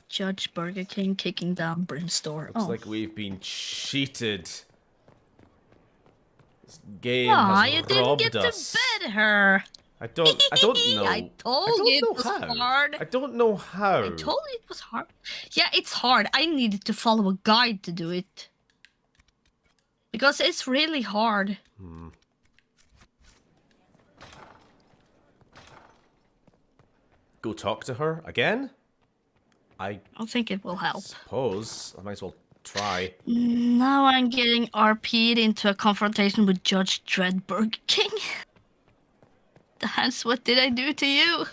Judge Burger King kicking down Brim's door. Looks like we've been cheated. This game Aw, has you didn't robbed get us. to bed her. I don't know. I told don't you know it was how. hard. I don't know how. I told you it was hard. Yeah, it's hard. I needed to follow a guide to do it. Because it's really hard. Go talk to her again? I I think it will help. suppose. I might as well try. Now I'm getting RP'd into a confrontation with Judge Dredd Burger King. That's what did I do to you?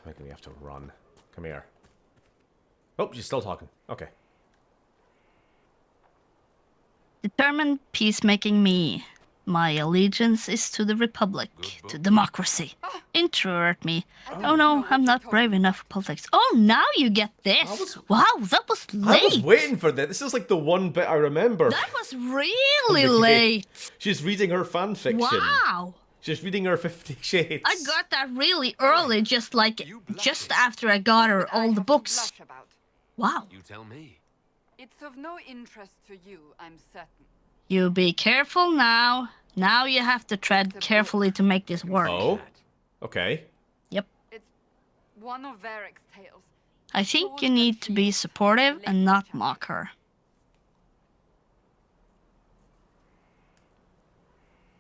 Maybe we have to run. Come here. Oh, she's still talking. Okay. Determined peacemaking me. My allegiance is to the Republic, to democracy. Introvert me. Oh no, I'm not brave enough for politics. Oh, now you get this. Wow, that was I was late. waiting for this. This is like the one bit I remember. That was really Okay. late. She's reading her fan fiction. Wow. She's reading her 50 Shades. I got that really early, just after I got her That I all the have to books. blush about. Wow. You tell me. It's of no interest to you, I'm certain. You be careful now. Now you have to tread carefully to make this work. Oh? Okay. Yep. It's one of Varric's tales. I think you need to be supportive and not mock her.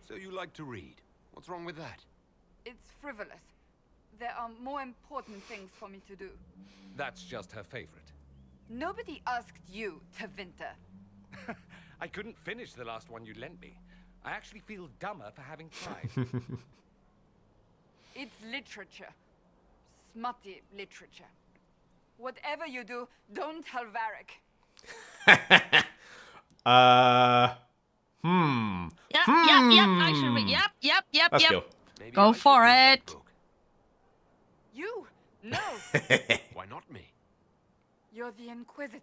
So you like to read. What's wrong with that? It's frivolous. There are more important things for me to do. That's just her favorite. Nobody asked you to winter. I couldn't finish the last one you lent me. I actually feel dumber for having tried. It's literature. Smutty literature. Whatever you do, don't tell Varric. Yep, I should read. Yep. Let's go. Maybe Go I should for read that it. book. You? No. Why not me? You're the Inquisitor.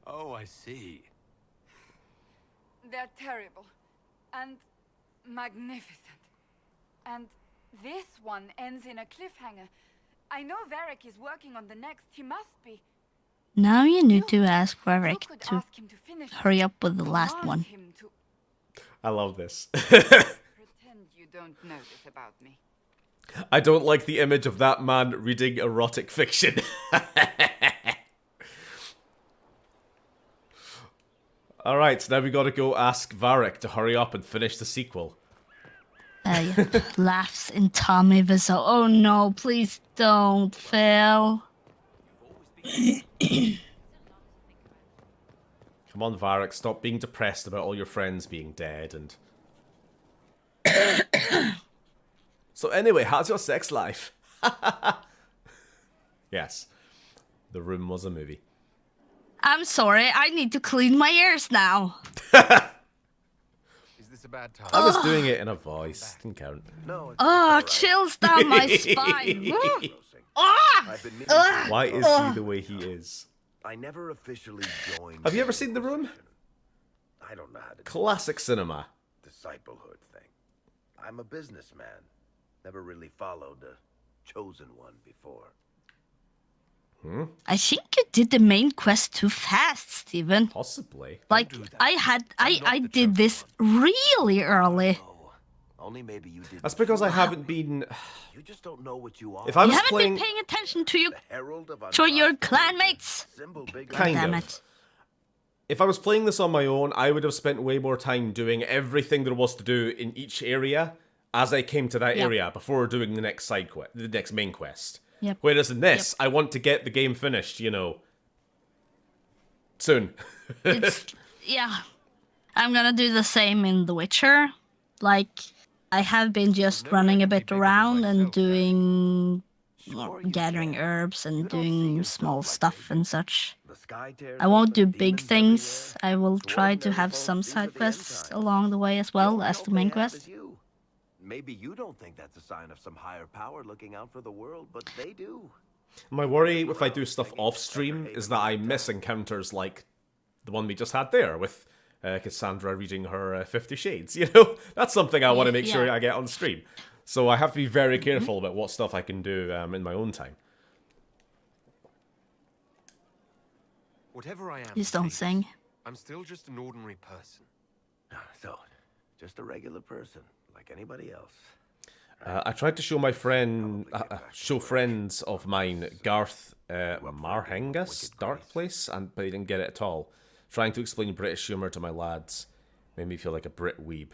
Oh, I see. They're terrible. And magnificent. And this one ends in a cliffhanger. I know Varric is working on the next. He must be. Now you need to ask You Varric could to ask him to finish hurry up with the last command one. him to I love this. pretend you don't know this about me. I don't like the image of that man reading erotic fiction. Alright, so now we gotta go ask Varric to hurry up and finish the sequel. Laughs in Tommy Wiseau. Oh no, please don't, Phil. Come on, Varric, stop being depressed about all your friends being dead and... So anyway, how's your sex life? Yes. The Room was a movie. I'm sorry, I need to clean my ears now. Is this a bad time? I was doing it in a voice. Didn't count. No. Oh, chills down my spine. I've been meaning to Why is he the way he is? I never officially joined. Have you ever seen The Room? I don't know how to Classic cinema. disciplehood thing. I'm a businessman. Never really followed a chosen one before. I think you did the main quest too fast, Steven. Possibly. Like, I did this really early. No, only maybe you didn't. That's because I haven't been... You just don't know what you are. If I You was haven't playing... been paying attention to your Herald of clanmates. Symbol big Kind Damn of. it. If I was playing this on my own, I would have spent way more time doing everything there was to do in each area as I came to that Yep. area before doing the next side quest, the next main quest. Yep. Whereas in this, I want to get the game finished, you know, soon. It's yeah. I'm gonna do the same in The Witcher. Like, I have been just running a bit around and doing gathering herbs and doing small stuff and such. The sky tears I won't do open, big demons things. everywhere. I will try to Ordinary have folks some into side the end quests times. along the way as The well only as hope the main they have quest. is you. Maybe you don't think that's a sign of some higher power looking out for the world, but they do. My worry if I do stuff off stream is that I miss encounters like the one we just had there with Cassandra reading her 50 Shades. You know, that's something I want to make sure Yeah. I get on stream. So I have to be very careful about what stuff I can do in my own time. Whatever I am, Please don't Faith, sing. I'm still just an ordinary person. So, just a regular person, like anybody else. I tried to show my friend, show friends of mine Garth Marhengus Dark Place, but they didn't get it at all. Trying to explain British humour to my lads made me feel like a Brit weeb.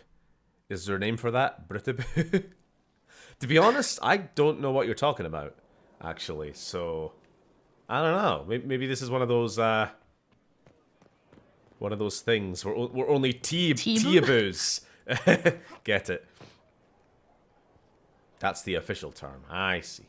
Is there a name for that? Britaboo? To be honest, I don't know what you're talking about, actually. So, I don't know. Maybe this is one of those things where we're only teaboos get it. That's the official term. I see.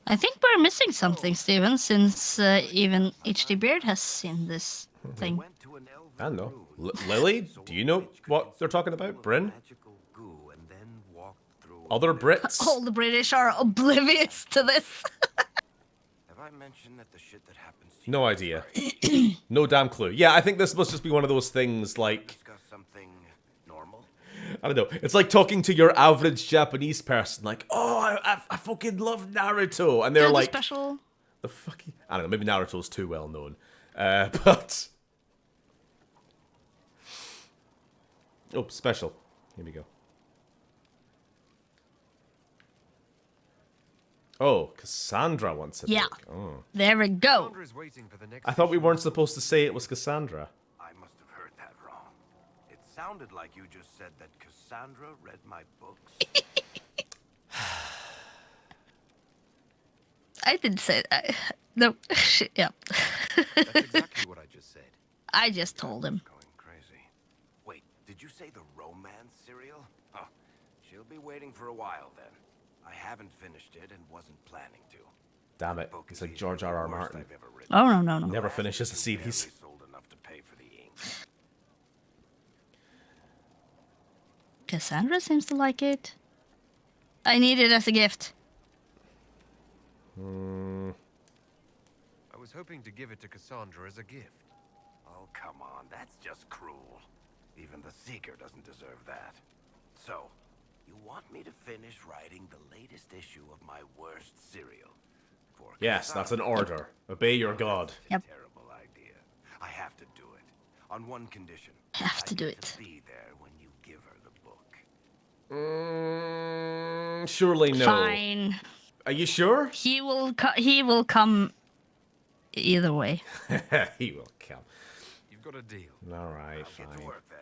I think we're missing something, Steven, since even HD Beard has seen this thing. Went to an elven I don't know. grove. Lily, do you know what they're talking about? Bryn? Magical goo and then walked through Other Brits? All the British are oblivious to this. Have I mentioned that the shit that happens to No idea. No damn clue. Yeah, I think this must just be one of those things like... discuss something normal? I don't know. It's like talking to your average Japanese person, like, oh, I fucking love Naruto. And they're Do the like... special. The fucking... I don't know, maybe Naruto's too well known. But... Oh, special. Here we go. Oh, Cassandra wants it. Yeah. Oh. There we go. Sandra is waiting for the next I thought we issue. weren't supposed to say it was Cassandra. I must have heard that wrong. It sounded like you just said that Cassandra read my books. I didn't say that. No. Yeah. That's exactly what I just said. I just told him. Going crazy. Wait, did you say the romance serial? Oh, she'll be waiting for a while then. I haven't finished it and wasn't planning to. Damn it. Book It's is like easily George the R.R. worst Martin. I've ever written. Oh, no. Never finishes a Barely series. sold enough to pay for the ink. Cassandra seems to like it. I need it as a gift. I was hoping to give it to Cassandra as a gift. Oh, come on, that's just cruel. Even the Seeker doesn't deserve that. So, you want me to finish writing the latest issue of my worst serial? For Yes, that's an Cassandra? order. Obey your god. Yep. Terrible idea. I have to do it. On one condition. Have to I do get it. To be there when you give her the book. Surely no. Fine. Are you sure? He will come either way. He will come. You've got a deal. Alright, I'll get to fine. work then.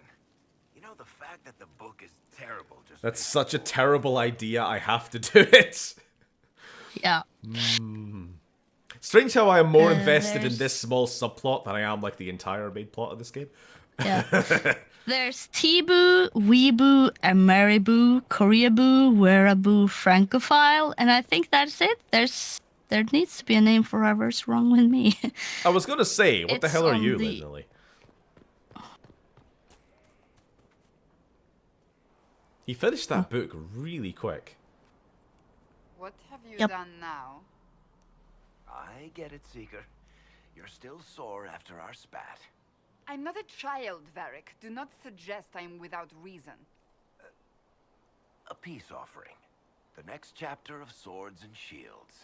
You know, the fact that the book is terrible just That's makes such a me terrible idea, I have to do it. Yeah. Strange how I am more invested in there's- this small subplot than I am like the entire main plot of this game. Yeah. There's T-Boo, Weeboo, Ameriboo, Koreaboo, Wereaboo, Francophile, and I think that's it. There needs to be a name for whoever's wrong with me. I was gonna say, what the It's hell are on you, the- Lily? He finished that book really quick. What have you Yep. done now? I get it, Seeker. You're still sore after our spat. I'm not a child, Varric. Do not suggest I am without reason. A peace offering. The next chapter of Swords and Shields.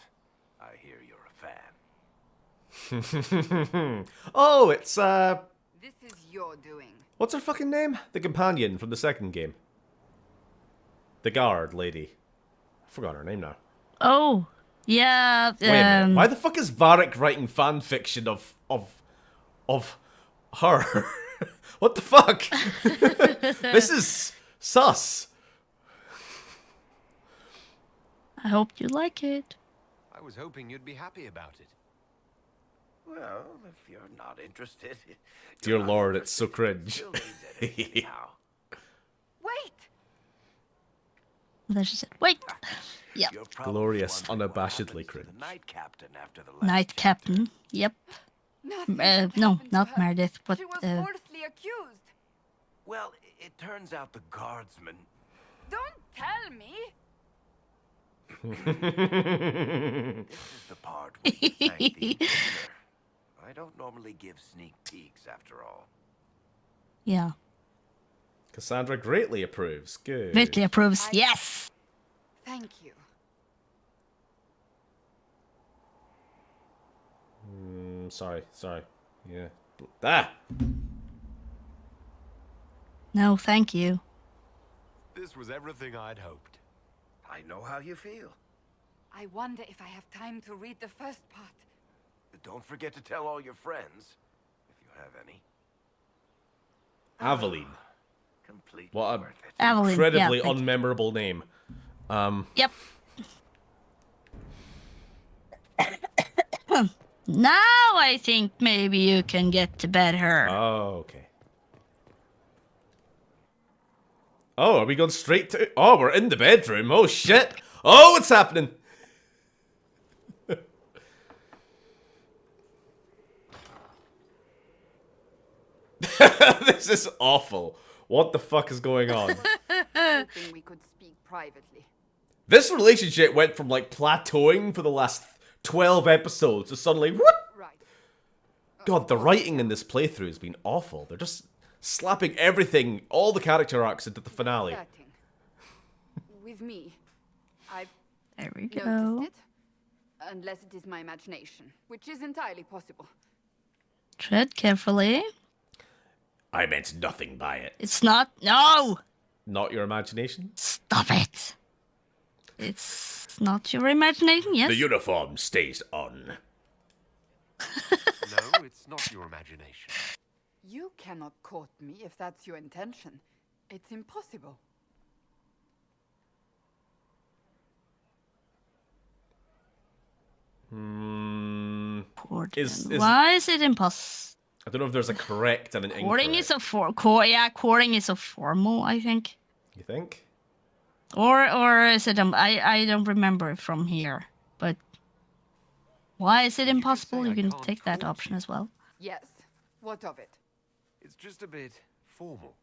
I hear you're a fan. Oh, it's This is your doing. what's her fucking name? The companion from the second game. The guard lady. I forgot her name now. Oh, yeah. Wait a minute. Why the fuck is Varric writing fan fiction of her? What the fuck? This is sus. I hope you like it. I was hoping you'd be happy about it. Well, if you're not interested... Dear you're Lord, not it's so cringe. Still needs editing anyhow. Wait! And then she said, "Wait." Yep. You're probably Glorious, wondering what unabashedly happens to cringe. the Knight Captain after the last Knight chapter. Captain. Yep. Nothing No, happened to not her. Meredith, but She was falsely accused. Well, it turns out the guardsman... Don't tell me. This is the part where you thank the Inquisitor. I don't normally give sneak peeks, after all. yeah. Cassandra greatly approves. Good. Greatly approves. Yes. Thank you. Sorry. Yeah. Ah! No, thank you. This was everything I'd hoped. I know how you feel. I wonder if I have time to read the first part. But don't forget to tell all your friends, if you have any. Aveline. Completely What a worth it. Aveline. incredibly yeah, thank you. unmemorable name. Yep. Now I think maybe you can get to bed her. Oh, okay. Oh, are we going straight to... Oh, we're in the bedroom. Oh, shit. Oh, what's happening? This is awful. What the fuck is going on? Hoping we could speak privately. This relationship went from, like, plateauing for the last 12 episodes to suddenly... Whoop! Right. God, the writing in this playthrough has been awful. They're just slapping everything, all the character arcs into the finale. Flirting. With me. I've There we go. noticed it. Unless it is my imagination, which is entirely possible. Tread carefully. I meant nothing by it. It's not. No! Not your imagination? Stop it. It's not your imagination, yes? The uniform stays on. No, it's not your imagination. You cannot court me if that's your intention. It's impossible. Courting. Is- Why is it impossible? I don't know if there's a correct and an Courting incorrect. is a courting is a formal, I think. You think? Or is it I don't remember from here. But why is it You could impossible? say You I can can't take that court option you. as well. Yes. What of it? It's just a bit formal.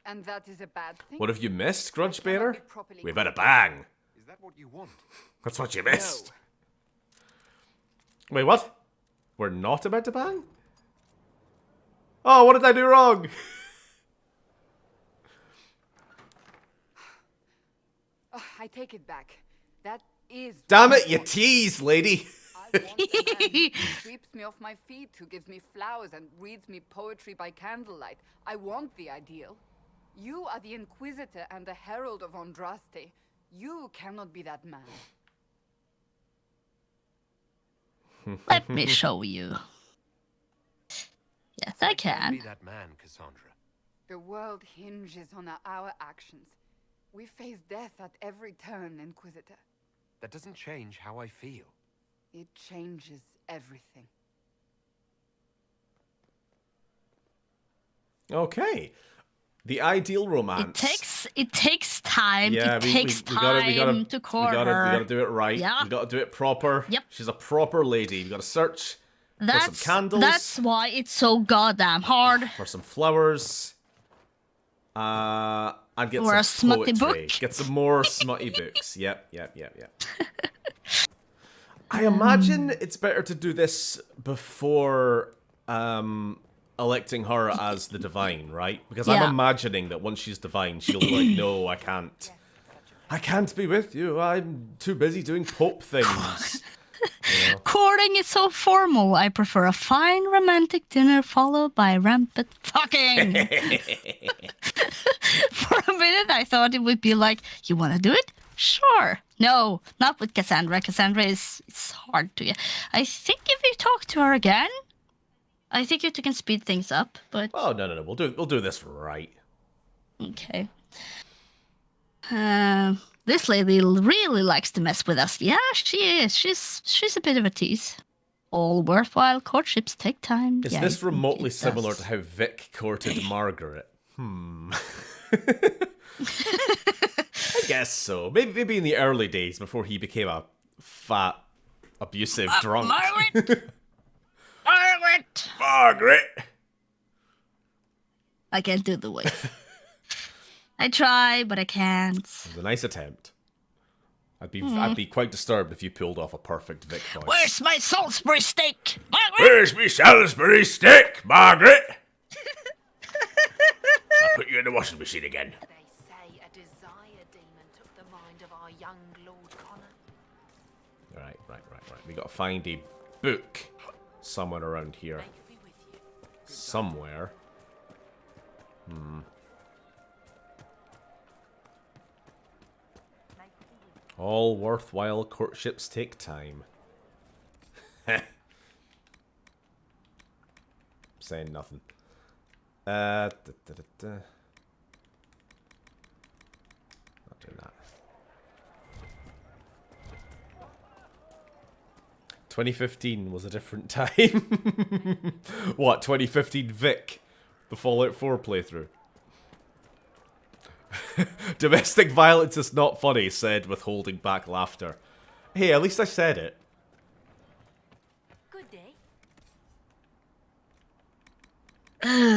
And that is a bad thing? What have you missed, Grudge cannot Bearer? be properly We've had a courted. bang. Is that what you want? That's what you missed. Wait, what? We're not about to bang? Oh, what did I do wrong? Ugh, I take it back. That is... Damn what it, you I want. tease, lady. I want a man who sweeps me off my feet, who gives me flowers and reads me poetry by candlelight. I want the ideal. You are the Inquisitor and the Herald of Andraste. You cannot be that man. Let me show you. Yes, I Can't can. be that man, Cassandra. The world hinges on our actions. We face death at every turn, Inquisitor. That doesn't change how I feel. It changes everything. Okay. The ideal romance. It takes time. Yeah, it takes time to court we her. gotta do it right. Yeah. We gotta do it proper. Yep. She's a proper lady. We gotta search for some candles, That's why it's so goddamn hard. for some flowers, and get Or a some smutty poetry. book. Get some more smutty books. Yep. I imagine it's better to do this before electing her as the divine, right? Because Yeah. I'm imagining that once she's divine, she'll be like, no, I can't. I can't be with you. I'm too busy doing Pope things. You know? Courting is so formal. I prefer a fine romantic dinner followed by rampant fucking. For a minute, I thought it would be like, you want to do it? Sure. No, not with Cassandra. Cassandra is it's hard to. I think if you talk to her again, I think you two can speed things up. But Oh no. We'll do this right. okay. This lady really likes to mess with us. Yeah, she is. She's a bit of a tease. All worthwhile courtships take time. Is Yeah, this I think remotely it similar does. to how Vic courted Margaret? I guess so. Maybe in the early days before he became a fat, abusive drunk. Margaret! Margaret! Margaret! I can't do the voice. I try, but I can't. It was a nice attempt. I'd be quite disturbed if you pulled off a perfect Vic voice. Where's my Salisbury steak? Margaret! Where's me Salisbury steak, Margaret? I'll put you in the washing machine again. They say a desire demon took the mind of our young Lord Connor. Right. We gotta find a book somewhere around here. May you be with you. Somewhere. All worthwhile courtships take time. Saying nothing. Not doing that. 2015 was a different time. What, 2015 Vic? The Fallout 4 playthrough. Domestic violence is not funny, said with holding back laughter. Hey, at least I said it. Good day.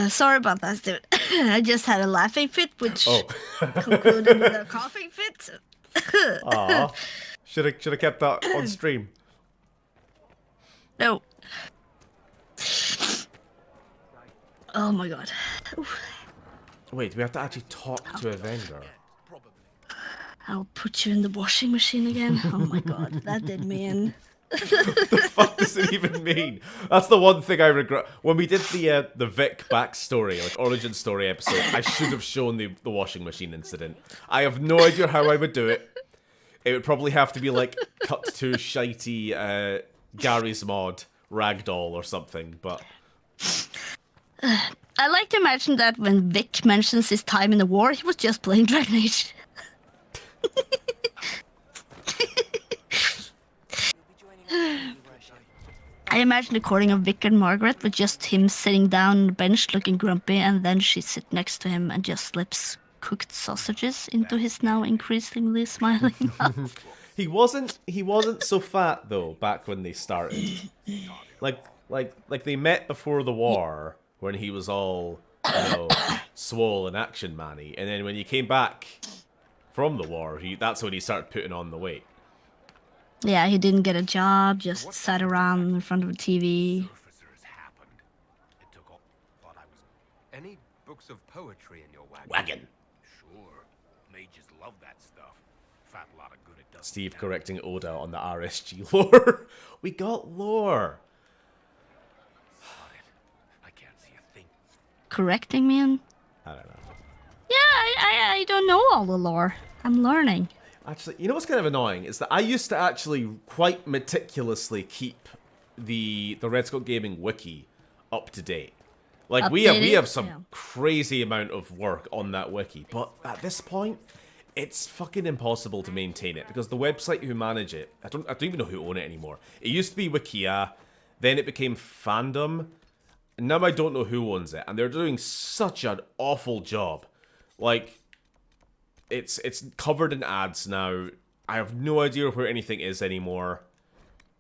Sorry about that, dude. I just had a laughing fit, which Oh. concluded with a coughing fit. Aw. Should have kept that on stream. No. Oh my god. Wait, we have to actually talk to a vendor. I'll put you in the washing machine again. Oh my god, that did me in. The fuck does it even mean? That's the one thing I regret. When we did the Vic backstory, like origin story episode, I should have shown the washing machine incident. I have no idea how I would do it. It would probably have to be like cut to shitey Gary's Mod ragdoll or something, but I like to imagine that when Vic mentions his time in the war, he was just playing Dragon Age. I imagine the recording of Vic and Margaret with just him sitting down on the bench looking grumpy, and then she sit next to him and just slips cooked sausages into his now increasingly smiling mouth. he wasn't so fat though back when they started. Like they met before the war when he was all, swole and action man-y, and then when he came back from the war, that's when he started putting on the weight. Yeah, he didn't get a job, just sat around in front of a TV. Surfacers happened. It took all. Thought I was. Any books of poetry in your wagon? Wagon. Sure. Mages love that stuff. Fat lot of good it does. Steve correcting Oda on the RSG lore. We got lore. I can't see a thing. Correcting me and... I don't know. Yeah, I don't know all the lore. I'm learning. Actually, you know what's kind of annoying is that I used to actually quite meticulously keep the Red Scott Gaming wiki up to date. Like we have some crazy amount of work on that wiki, but at this point, it's fucking impossible to maintain it because the website who manage it, I don't even know who own it anymore. It used to be Wikia, then it became Fandom, and now I don't know who owns it, and they're doing such an awful job. Like, it's covered in ads now. I have no idea where anything is anymore.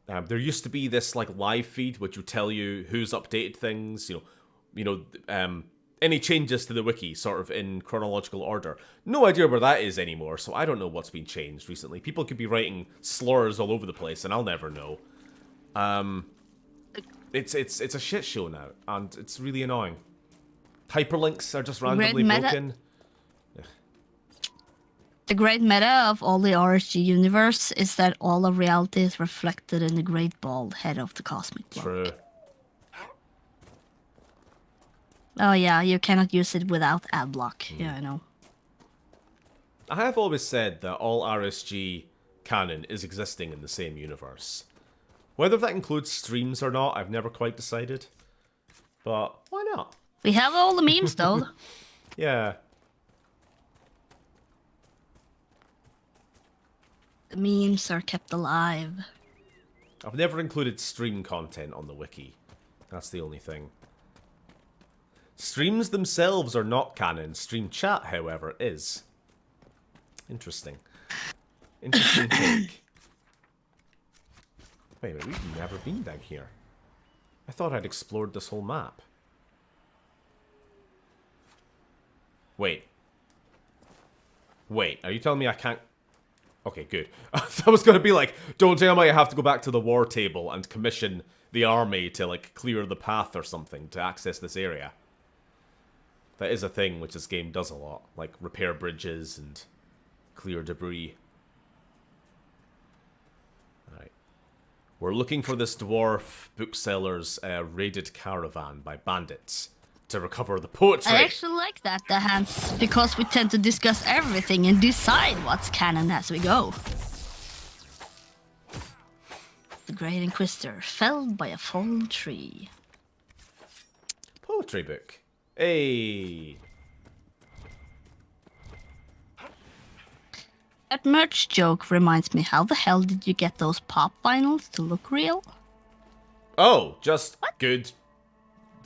There used to be this like live feed which would tell you who's updated things, any changes to the wiki sort of in chronological order. No idea where that is anymore, so I don't know what's been changed recently. People could be writing slurs all over the place and I'll never know. It's a shit show now, and it's really annoying. Hyperlinks are just randomly meta- broken. The great meta of all the RSG universe is that all of reality is reflected in the great bald head of the cosmic block. True. Oh yeah, you cannot use it without ad block. Yeah, I know. I have always said that all RSG canon is existing in the same universe. Whether that includes streams or not, I've never quite decided. But why not? We have all the memes though. Yeah. The memes are kept alive. I've never included stream content on the wiki. That's the only thing. Streams themselves are not canon. Stream chat, however, is. Interesting. Interesting take. Wait a minute, we've never been down here. I thought I'd explored this whole map. Wait. Wait, are you telling me I can't... Okay, good. I was going to be like, don't tell me I have to go back to the war table and commission the army to, like, clear the path or something to access this area. That is a thing which this game does a lot. Like, repair bridges and clear debris. Alright. We're looking for this dwarf bookseller's raided caravan by bandits to recover the poetry. I actually like that, the hands, because we tend to discuss everything and decide what's canon as we go. The Great Inquisitor, felled by a fallen tree. Poetry book. Hey. That merch joke reminds me, how the hell did you get those pop vinyls to look real? Oh, just good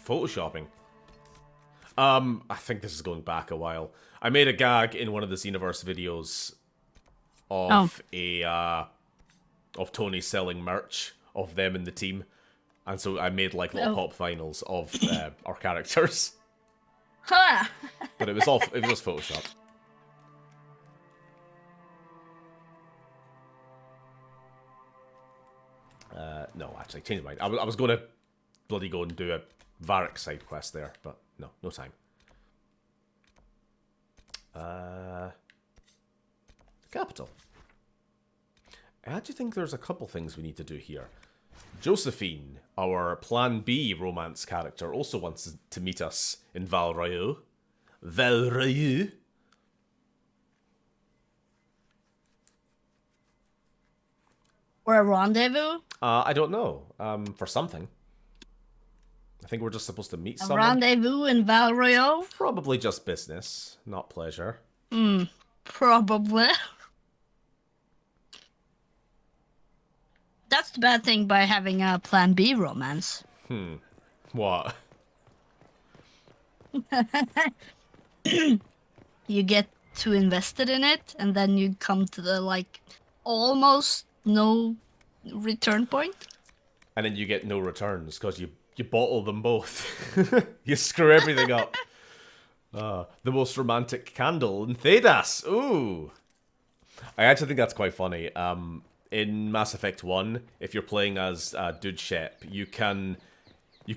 photoshopping. I think this is going back a while. I made a gag in one of the Xenoverse videos of of Tony selling merch of them and the team, and so I made like little pop vinyls of our characters. Huh. But it was just Photoshop. No, actually, changed my mind. I was going to bloody go and do a Varric side quest there, but no time. Capital. I actually think there's a couple things we need to do here. Josephine, our Plan B romance character, also wants to meet us in Val Royeaux. Val Royeaux. Or a rendezvous? I don't know. For something. I think we're just supposed to meet A someone. rendezvous in Val Royeaux? Probably just business, not pleasure. Probably. That's the bad thing by having a Plan B romance. What? You get too invested in it, and then you come to the, like, almost no return point. And then you get no returns because you bottle them both. You screw everything up. The most romantic candle in Thedas. Ooh. I actually think that's quite funny. In Mass Effect 1, if you're playing as Dude Shep, you can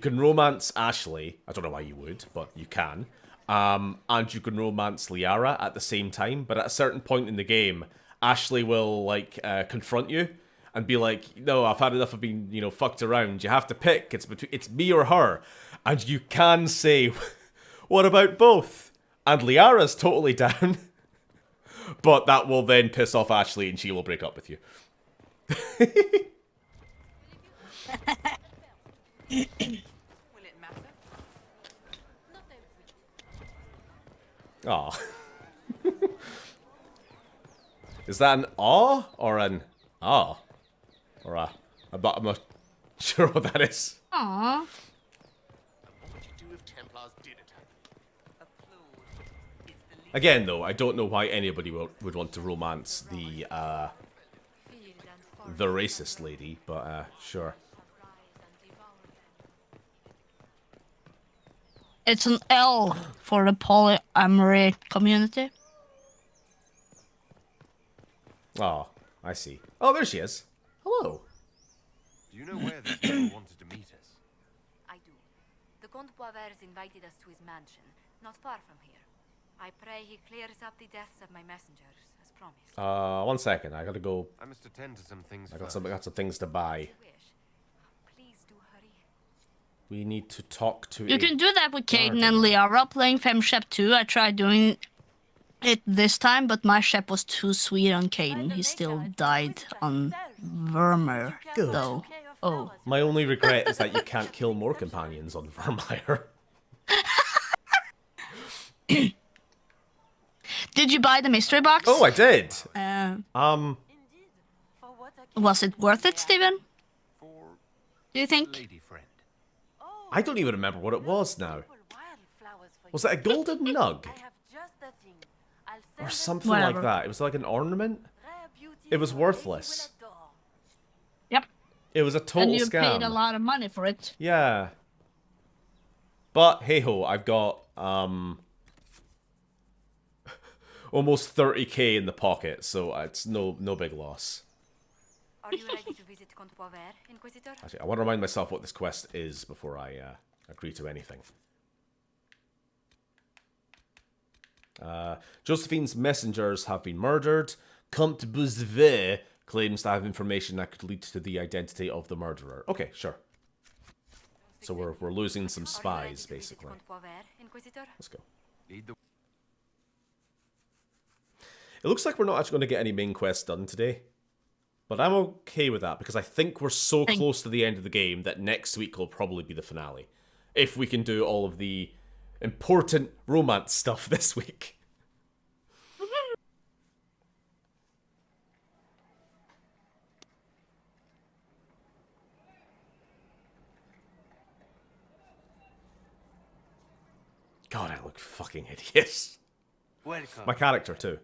romance Ashley. I don't know why you would, but you can. And you can romance Liara at the same time. But at a certain point in the game, Ashley will like confront you and be like, "No, I've had enough of being, fucked around. You have to pick. It's me or her." And you can say, "What about both?" And Liara's totally down. But that will then piss off Ashley and she will break up with you. Will it matter? Aw. Is that an aw or an ah? Or a... I'm not sure what that is. Aww. What would you do if Templars did attack? Again, though, I don't know why anybody would want to romance the racist lady, but sure. It's an L for the polyamory community. Oh, I see. Oh, there she is. Hello. Do you know where this girl wanted to meet us? Comte Poiver's invited us to his mansion, not far from here. I pray he clears up the deaths of my messengers, as promised. 1 second. I gotta go. I must attend to some things I got first. some things to buy. You wish. Please do hurry. We need to talk to. You can do that with Caden and Liara playing FemShep too. I tried doing it this time, but my Shep was too sweet on Caden. He still died on Vermeer, though. Oh. My only regret is that you can't kill more companions on Vermeer. Did you buy the mystery box? Oh, I did. Was it worth it, Steven? Do you think? Lady friend. I don't even remember what it was now. Was it a golden nug? Or something Whatever. like that. It was like an ornament. It was worthless. Yep. It was a total And you scam. paid a lot of money for it. Yeah. But hey ho, I've got almost 30k in the pocket, so it's no big loss. Are you ready to visit Comte Poiver, Inquisitor? Actually, I want to remind myself what this quest is before I agree to anything. Josephine's messengers have been murdered. Comte Bouzevet claims to have information that could lead to the identity of the murderer. Okay, sure. So we're losing some spies, basically. Comte Poiver, Inquisitor? Let's go. Lead the It looks like we're not actually going to get any main quests done today. But I'm okay with that, because I think we're so close to the end of the game that next week will probably be the finale. If we can do all of the important romance stuff this week. God, I look fucking hideous. welcome. My character, too.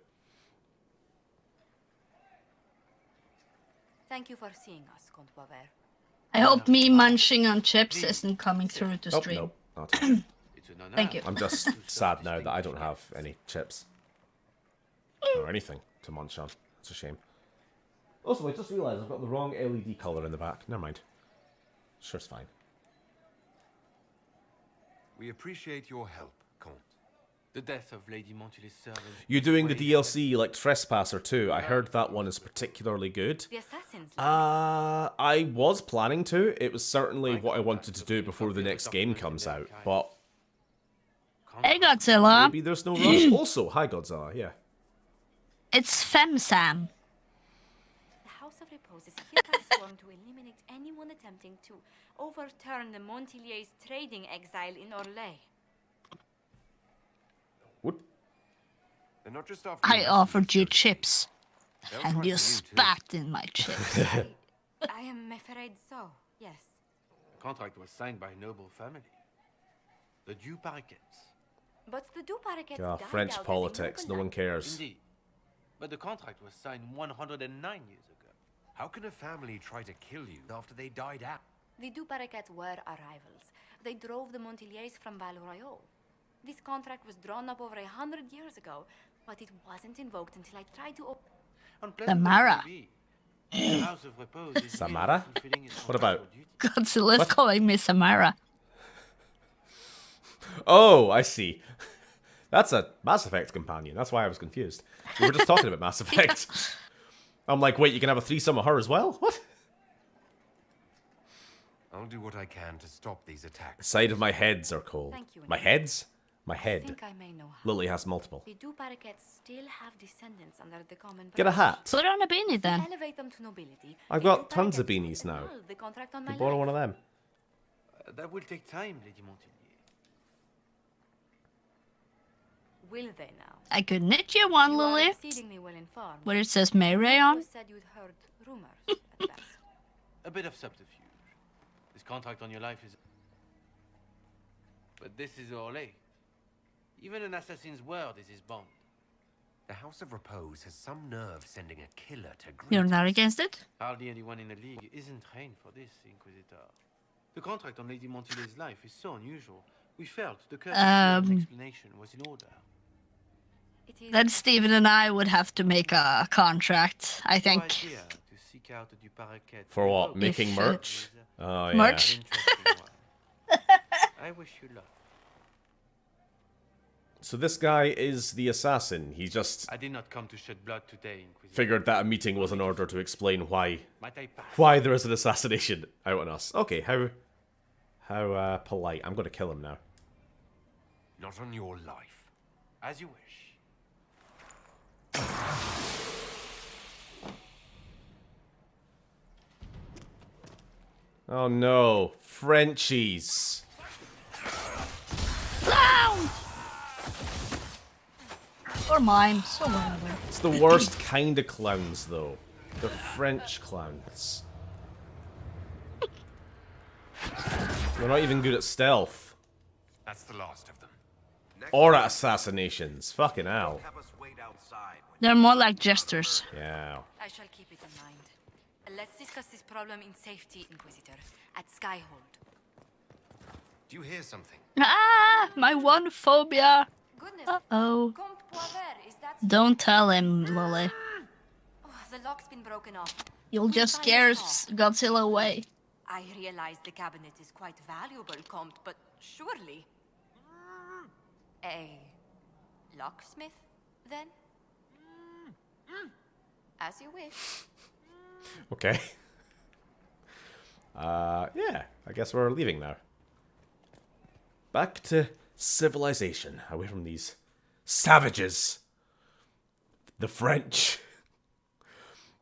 Thank you for seeing us, Comte Poiver. I hope me munching on chips isn't coming through to Oh, stream. no. Not. It's an honor. Thank you. I'm just sad now that I don't have any chips. Or anything to munch on. It's a shame. Also, I just realised I've got the wrong LED colour in the back. Never mind. Sure, it's fine. We appreciate your help, Comte. The death of Lady Montily's servant. You're doing the DLC like Trespasser too. I heard that one is particularly good. The assassins. I was planning to. It was certainly what I wanted to do before the next game comes out. But Hey, Godzilla. maybe there's no rush. Also, hi Godzilla, yeah. It's FemSam. The House of Repose is hereby sworn to eliminate anyone attempting to overturn the Montiliers' trading exile in Orlais. What? They're not just after I your offered you messengers, chips, they'll and try you for too. spat in my chips. I am afraid so, yes. The contract was signed by a noble family. The Dieu Paraquets. But the Duparakets died French out as a politics, no noble one cares. Indeed. But the contract was signed 109 years ago. How can a family try to kill you after they died out? The Duparakets were our rivals. They drove the Montiliers from Val Royal. This contract was drawn up over 100 years ago, but it wasn't invoked until I tried to Samara. The House of Repose is Samara? fulfilling its What about? contractual duty. Godzilla's What? calling me Samara. Oh, I see. That's a Mass Effect companion. That's why I was confused. We were just talking about Mass Effect. I'm like, wait, you can have a threesome with her as well? What? I'll do what I can to stop these attacks. Side of my heads are cold. Thank you, My Nick. heads? My I head. think I may know how. Lily has multiple. The Duparakets still have descendants under the common Get a branch. hat. Put on a beanie To then. elevate them to nobility, I've the got tons of Duparakets beanies will now. annul the contract on You my borrow life. one of them. That will take time, Lady Montilyet. Will they now? I could knit you one, You are Lily. exceedingly well informed. Where it says Mayray on. You said you'd heard rumors at best. A bit of subterfuge. This contract on your life is... But this is Orlais. Even an assassin's word is his bond. The House of Repose has some nerve sending a killer to greet You're not us. against it? Hardly anyone in the League isn't trained for this, Inquisitor. The contract on Lady Montily's life is so unusual. We felt the courtesy of an explanation was in order. It is Then Steven and I would have to make a contract, I Your think. idea to seek out the Duparakets For what? revoked Making If, merch? Oh, yeah. Merch? Interesting one. I I wish you luck. So this guy is the assassin. He just I did not come to shed blood today, Inquisitor. figured that a meeting was in order to explain why Might I pass? there is an assassination out on us. Okay, how polite. I'm gonna kill him now. Not on your life. As you wish. Oh no, Frenchies. Clown! Or mime, so whatever. It's the worst kind of clowns, though. The French clowns. They're not even good at stealth. That's the last of them. Or at assassinations. Fucking hell. Have us wait outside when They're more like jesters. Yeah. I shall keep it in mind. Let's discuss this problem in safety, Inquisitor, at Skyhold. Do you hear something? Ah, my one phobia. Goodness. Uh-oh. Comte Poivert, is that... Don't tell him, Lily. Oh, the lock's been broken off. You'll We just find scare a saw. Godzilla away. I realize the cabinet is quite valuable, Comte, but surely... A locksmith, then? As you wish. Okay. Yeah. I guess we're leaving now. Back to civilization. Away from these savages. The French.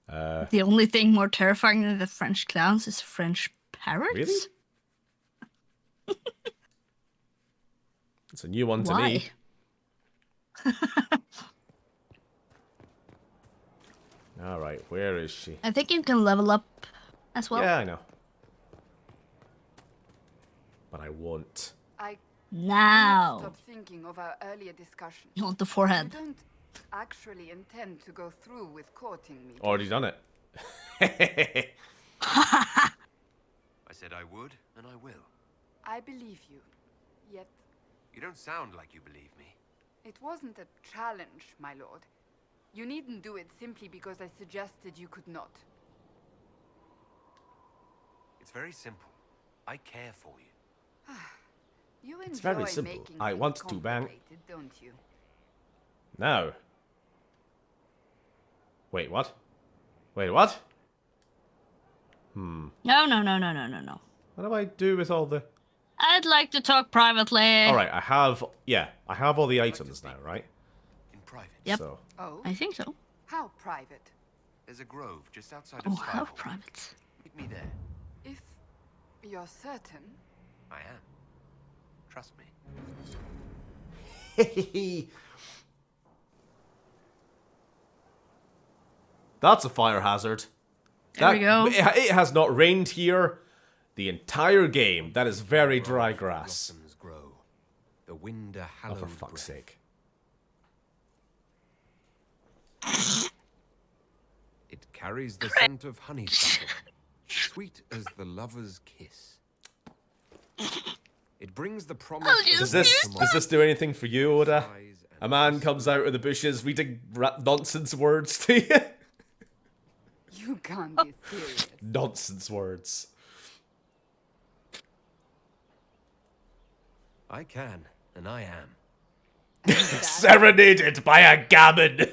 The only thing more terrifying than the French clowns is French parrots. Really? It's a new one to Why? me. Alright, where is she? I think you can level up as well. Yeah, I know. But I won't. I cannot Now. stop thinking of our earlier discussion. You want the You forehead. don't actually intend to go through with courting me. Already done it. I said I would, and I will. I believe you. Yet, You don't sound like you believe me. it wasn't a challenge, my lord. You needn't do it simply because I suggested you could not. It's very simple. I care for you. You It's enjoy very simple. making I things want to bang. complicated, don't you? No. Wait, what? Wait, what? No, no, no, no, no, no, no. What do I do with all the... I'd like to talk privately. Alright, I have... Yeah, I have all the items now, right? In private. Yep. So, Oh, I think so. how private? There's a grove just outside Oh, of how Skyhold. private. Meet me there. If you're certain. I am. Trust me. that's a fire hazard. There we go. It has not rained here the entire game. That is very dry grass. Blossoms grow. The wind a Oh, hallowed for fuck's breath. sake. It carries the scent of honeysuckle, sweet as the lover's kiss. It brings the promise Does of this do anything for you, Oda? sighs and A man comes out of the bushes reading nonsense words to you. You can't be serious. Nonsense words. I can, and I am. Serenaded by a gammon.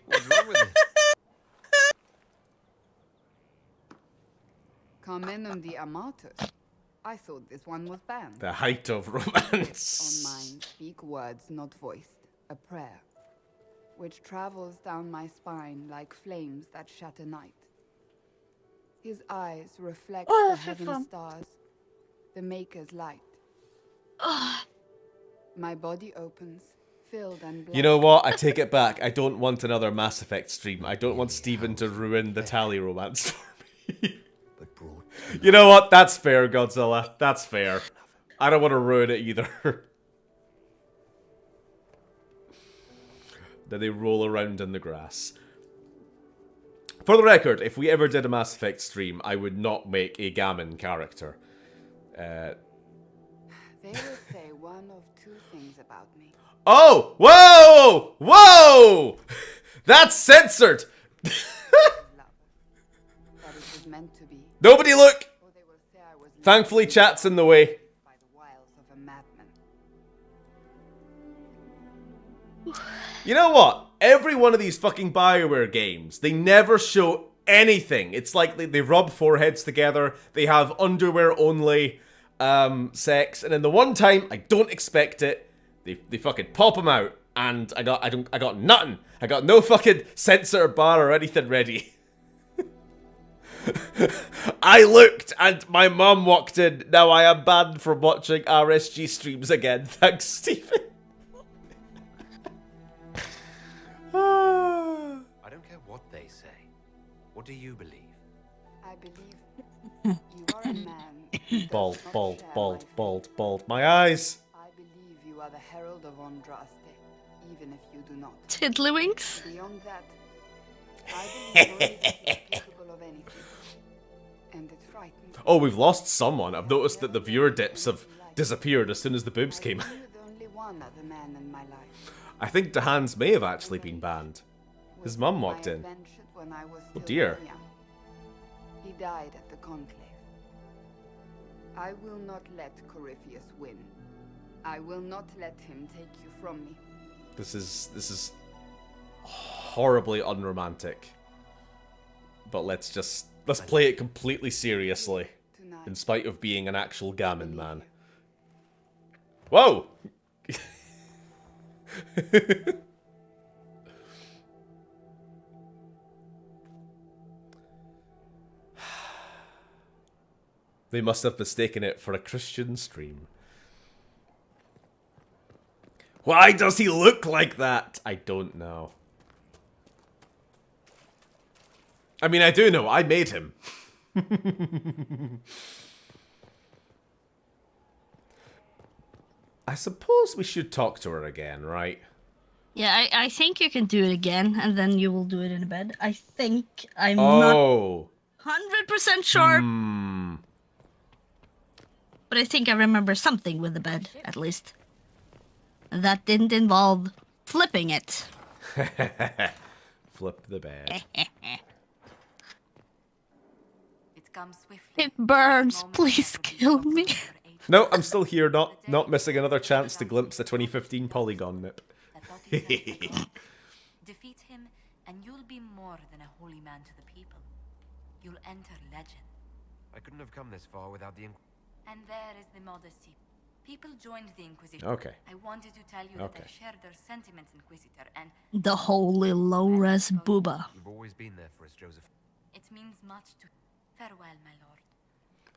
What's wrong with it? Carmen the Amatus. I thought this one was banned. The height of On romance. mine, speak words not voiced, a prayer, which travels down my spine like flames that shatter night. His eyes reflect Oh, the for heaven fun. stars, the Maker's light. My body opens, filled and blessed. You know what? I take it back. I don't want another Mass Effect stream. I don't want Steven to ruin the tally romance for me. but brought You know what? That's fair, Godzilla. That's fair. I don't want to ruin it either. Then they roll around in the grass. For the record, if we ever did a Mass Effect stream, I would not make a Gammon character. They will say one of two things about me. Oh! Whoa! Whoa! That's censored! That it was meant to be. Nobody look! Or they will say I was Thankfully, chat's in the way. by the wiles of a madman. You know what? Every one of these fucking BioWare games, they never show anything. It's like they rub foreheads together, they have underwear only sex, and then the one time I don't expect it, they fucking pop them out, and I got nothing. I got no fucking censor bar or anything ready. I looked and my mum walked in. Now I am banned from watching RSG streams again. Thanks, Stephen. I don't care what they say. What do you believe? I believe you are a man. Bald, bald, bald, bald, bald. My eyes. I believe you are the herald of Andraste, even if you do not. Tiddlywinks. Beyond that, I believe only that you are capable of anything. And it frightens me. Oh, we've lost someone. I've noticed that the viewer dips have disappeared as soon as the boobs came out. I knew the only one other man in my life. I think Dehans may have actually been banned. His mum walked in. Oh dear. He died at the conclave. I will not let Corypheus win. I will not let him take you from me. This is horribly unromantic. But let's play it completely seriously. In spite of being an actual gammon man. Whoa! They must have mistaken it for a Christian stream. Why does he look like that? I don't know. I mean, I do know. I made him. I suppose we should talk to her again, right? Yeah, I think you can do it again, and then you will do it in bed. I think I'm not 100% sure. But I think I remember something with the bed, at least. That didn't involve flipping it. Flip the bed. It comes swiftly. It burns. Please kill me. No, I'm still here, not missing another chance to glimpse the 2015 Polygon nip. Defeat him, and you'll be more than a holy man to the people. You'll enter legend. I couldn't have come this far without the And there is the modesty. People joined the Inquisition. Okay. I wanted to tell you that I shared their sentiments, Inquisitor, and The holy low-res booba. You've always been there for us, Joseph. it means much to... Farewell, my lord.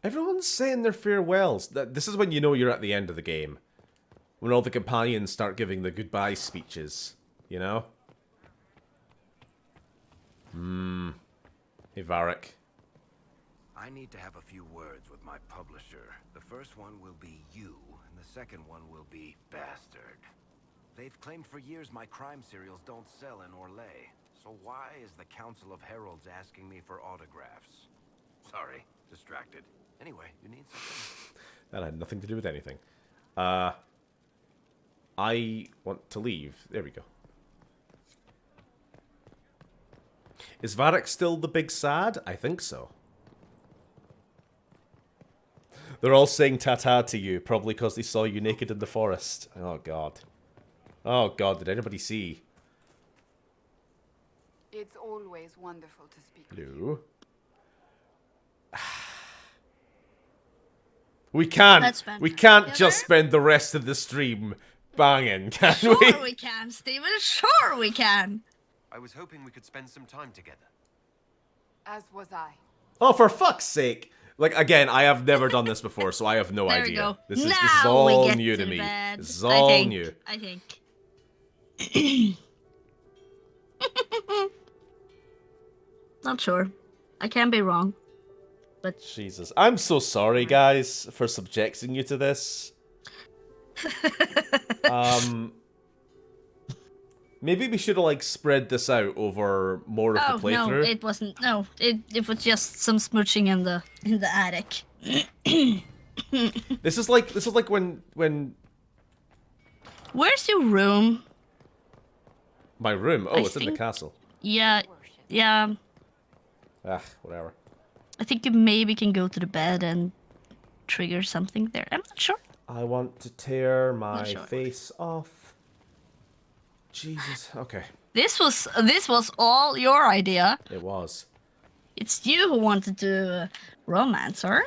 Everyone's saying their farewells. This is when you know you're at the end of the game. When all the companions start giving the goodbye speeches, you know? Hey, Varric. I need to have a few words with my publisher. The first one will be you, and the second one will be Bastard. They've claimed for years my crime serials don't sell in Orlais. So why is the Council of Heralds asking me for autographs? Sorry, distracted. Anyway, you need something? That had nothing to do with anything. I want to leave. There we go. Is Varric still the big sad? I think so. They're all saying ta-ta to you, probably because they saw you naked in the forest. Oh, God. Oh, God, did anybody see? It's always wonderful to speak with you. No. We can't just spend the rest of the stream banging, can we? Sure we can, Steven. Sure we can. I was hoping we could spend some time together. As was I. Oh, for fuck's sake. Like, again, I have never done this before, so I have no There idea. we go. This is Now all we get new to to me. bed. This is all new. I think. Not sure. I can be wrong. But Jesus. I'm so sorry, guys, for subjecting you to this. Maybe we should have, like, spread this out over more of the playthrough. No, it wasn't. No, it was just some smooching in the attic. This is like when Where's your room? my room. Oh, I it's in the think- castle. Yeah, yeah, Whatever. I think you maybe can go to the bed and trigger something there. I'm not sure. I want to tear my sure. face off. Jesus. Okay. This was all your idea. It was. It's you who wanted to romance her.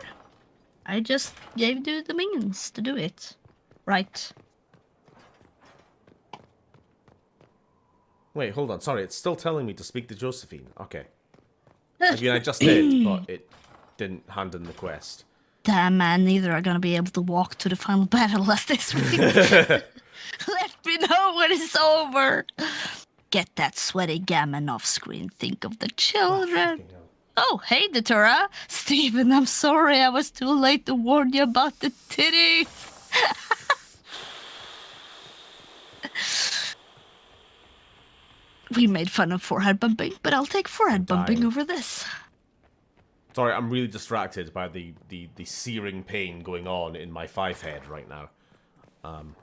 I just gave you the means to do it. Right. Wait, hold on. Sorry, it's still telling me to speak to Josephine. Okay. I mean, I just did, but it didn't hand in the quest. Damn, man, neither are gonna be able to walk to the final battle as this week. Let me know when it's over. Get that sweaty gammon off screen. Think of the children. Oh, hey, Datura. Steven, I'm sorry I was too late to warn you about the titties. We made fun of forehead bumping, but I'll take forehead bumping over this. Sorry, I'm really distracted by the searing pain going on in my 5 head right now. I'm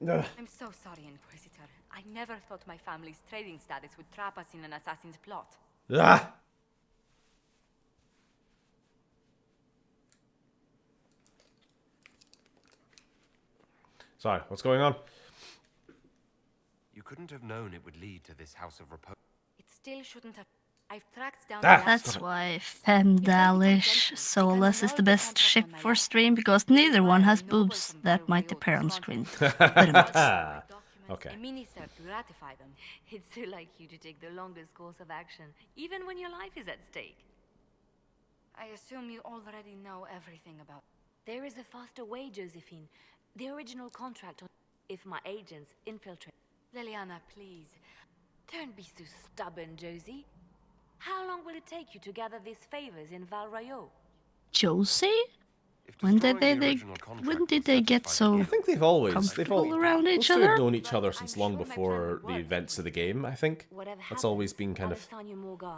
so sorry, Inquisitor. I never thought my family's trading status would trap us in an assassin's plot. Ah! Sorry, what's going on? You couldn't have known it would lead to this House of Repose. It still shouldn't have. I've tracked down. That's why Femdalish Solus is the best ship for stream, because neither one has boobs that might appear on screen. Okay. A mini-cert to ratify them. It's so like you to take the longest course of action, even when your life is at stake. I assume you already know everything about. There is a faster way, Josephine. The original contract on if my agents infiltrate. Liliana, please. Don't be so stubborn, Josie. How long will it take you to gather these favors in Val Rayo? Josie? When did they get so I think they've always comfortable around each they've other? known each other since long before the events of the game, I think. That's always been kind of...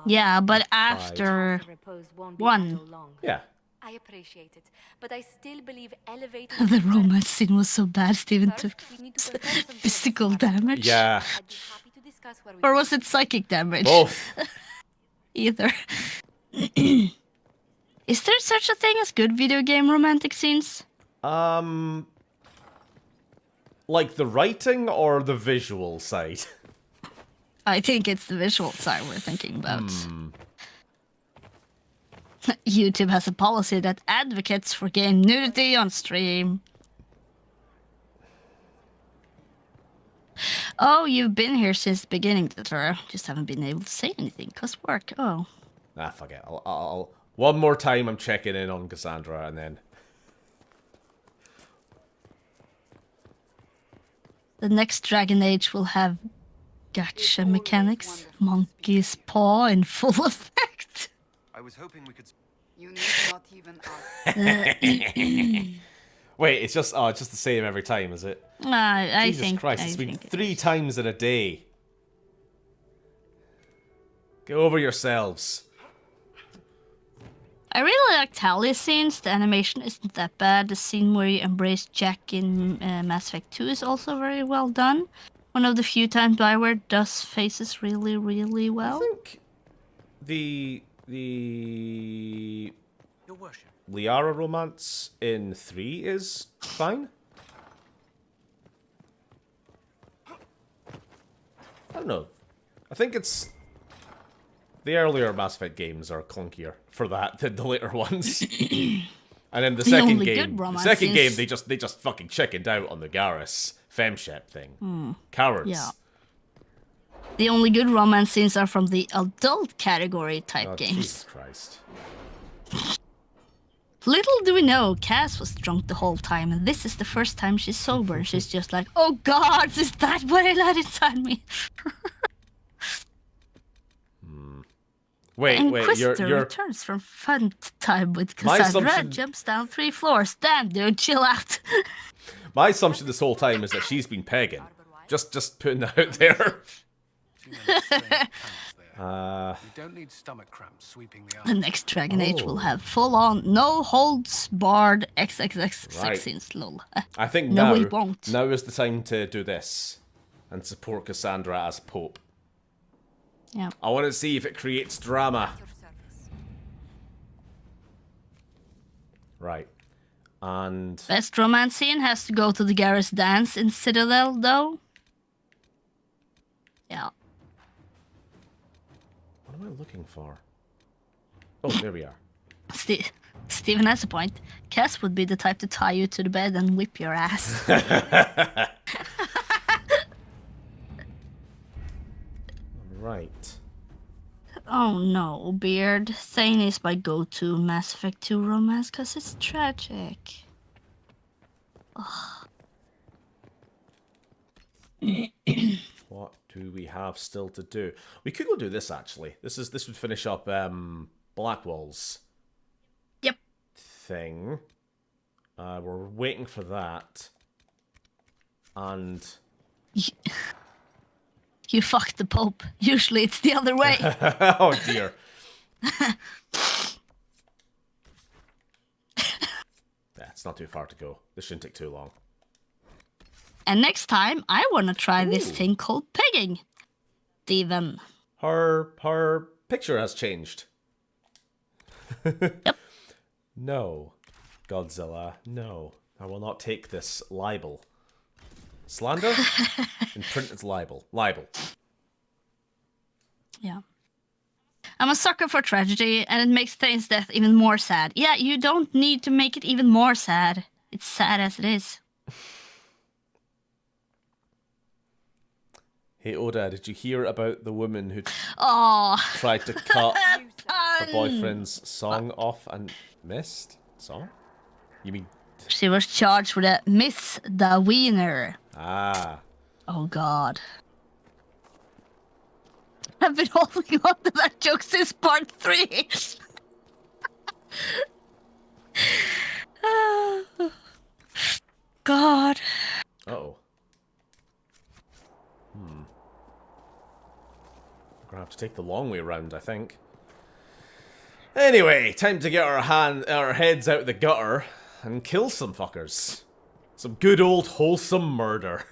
Yeah, but after one. Yeah. I appreciate it, but I still believe elevating The romance scene was so bad Steven took physical damage. Yeah. I'd be happy to discuss where we Or was it psychic damage? Both. Either. Is there such a thing as good video game romantic scenes? Like the writing or the visual side? I think it's the visual side we're thinking about. YouTube has a policy that advocates for game nudity on stream. Oh, you've been here since the beginning, Datura. Just haven't been able to say anything, 'cause work. Oh. Ah, fuck it. I'll one more time I'm checking in on Cassandra and then... The next Dragon Age will have gacha mechanics, monkey's paw in full effect. I was hoping we could. You need not even ask. Wait, it's just the same every time, is it? I Jesus think Christ, I it's been think it 3 is. times in a day. Get over yourselves. I really like Talia's scenes. The animation isn't that bad. The scene where you embrace Jack in Mass Effect 2 is also very well done. One of the few times Bioware does faces really, really well. I think the Your worship. Liara romance in 3 is fine. I don't know. I think it's... The earlier Mass Effect games are clunkier for that than the later ones. And then the second game, they just fucking chickened out on the Garrus femshep thing. Cowards. Yeah. The only good romance scenes are from the adult category type games. Jesus Christ. Little do we know, Cass was drunk the whole time, and this is the first time she's sober, and she's just like, oh god, is that what I let inside me? Wait, Inquisitor you're... returns from fun time with Cassandra, jumps down 3 floors. Damn, dude, chill out. My assumption this whole time is that she's been pegging. Just putting that out there. You don't need stomach cramps sweeping the The next Dragon Age will have full-on, no holds barred XXX sex scenes, lol. I think no, now we won't. Now is the time to do this and support Cassandra as Pope. Yeah. I want to see if it creates drama. Your service. Right. And Best romance scene has to go to the Garrus dance in Citadel, though. Yeah. what am I looking for? Oh, there we are. Steven has a point. Cass would be the type to tie you to the bed and whip your ass. Right. Oh no, Beard. Thane is my go-to Mass Effect 2 romance because it's tragic. What do we have still to do? We could go do this actually. This would finish up Blackwall's Yep. thing. We're waiting for that. And You fucked the Pope. Usually it's the other way. oh dear. Yeah, it's not too far to go. This shouldn't take too long. And next time, I want to try this Ooh. thing called pegging. Steven. Her picture has changed. Yep. No, Godzilla, no. I will not take this libel. Slander? In print it's libel. Libel. Yeah. I'm a sucker for tragedy, and it makes Thane's death even more sad. Yeah, you don't need to make it even more sad. It's sad as it is. Hey Oda, did you hear about the woman who Oh, tried to cut her boyfriend's song off and missed? Song? You mean... she was charged with a Miss the Wiener. Ah. Oh god. I've been holding on to that joke since part 3. God. Uh-oh. We're gonna have to take the long way around, I think. Anyway, time to get our heads out the gutter and kill some fuckers. Some good old wholesome murder.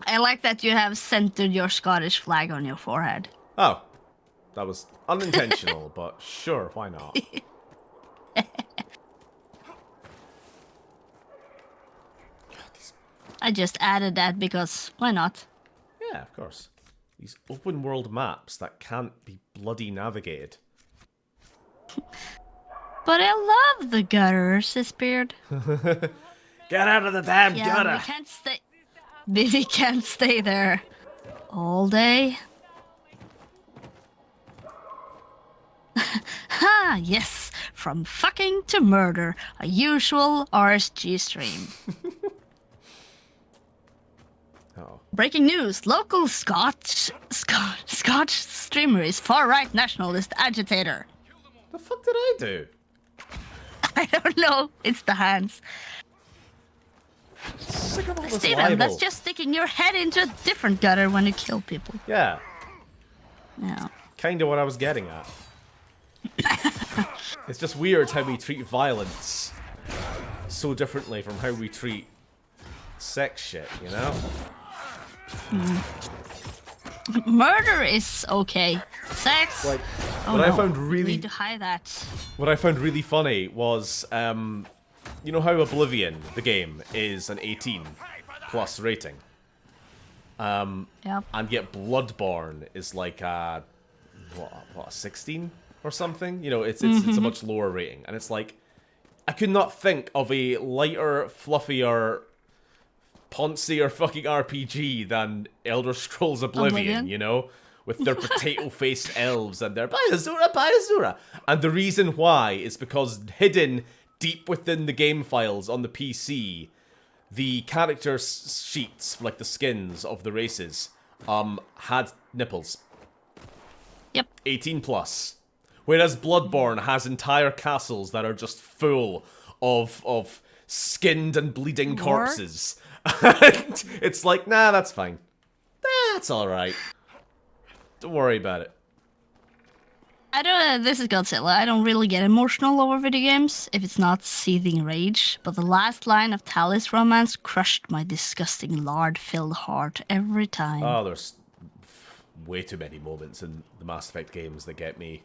I like that you have centered your Scottish flag on your forehead. Oh, that was unintentional, but sure, why not? I just added that because why not? Yeah, of course. These open world maps that can't be bloody navigated. But I love the gutter, says Beard. Get out of the damn Yeah, gutter! we can't stay there all day. Ha, yes. From fucking to murder. A usual RSG stream. Oh. Breaking news. Local Scotch streamer is far-right nationalist agitator. The fuck did I do? I don't know. It's the hands. Sick of all this Steven, libel. that's just sticking your head into a different gutter when you kill people. Yeah, Yeah. kinda what I was getting at. It's just weird how we treat violence so differently from how we treat sex shit, you know? Murder is okay. Sex. Like, Oh, what I no. found We really need to hide that. What I found really funny was, you know how Oblivion, the game, is an 18 plus rating? Yep. And yet Bloodborne is like a, what 16 or something? You know, it's a much lower rating. And it's like, I could not think of a lighter, fluffier, poncier fucking RPG than Elder Scrolls Oblivion, you know? With their potato-faced elves and their Bayazura. And the reason why is because hidden deep within the game files on the PC, the character sheets, like the skins of the races, had nipples. Yep. 18 plus. Whereas Bloodborne has entire castles that are just full of skinned and bleeding corpses. And it's like, nah, that's fine. That's alright. Don't worry about it. I don't. This is Godzilla. I don't really get emotional over video games if it's not seething rage. But the last line of Tally's romance crushed my disgusting lard-filled heart every time. Oh, there's way too many moments in the Mass Effect games that get me.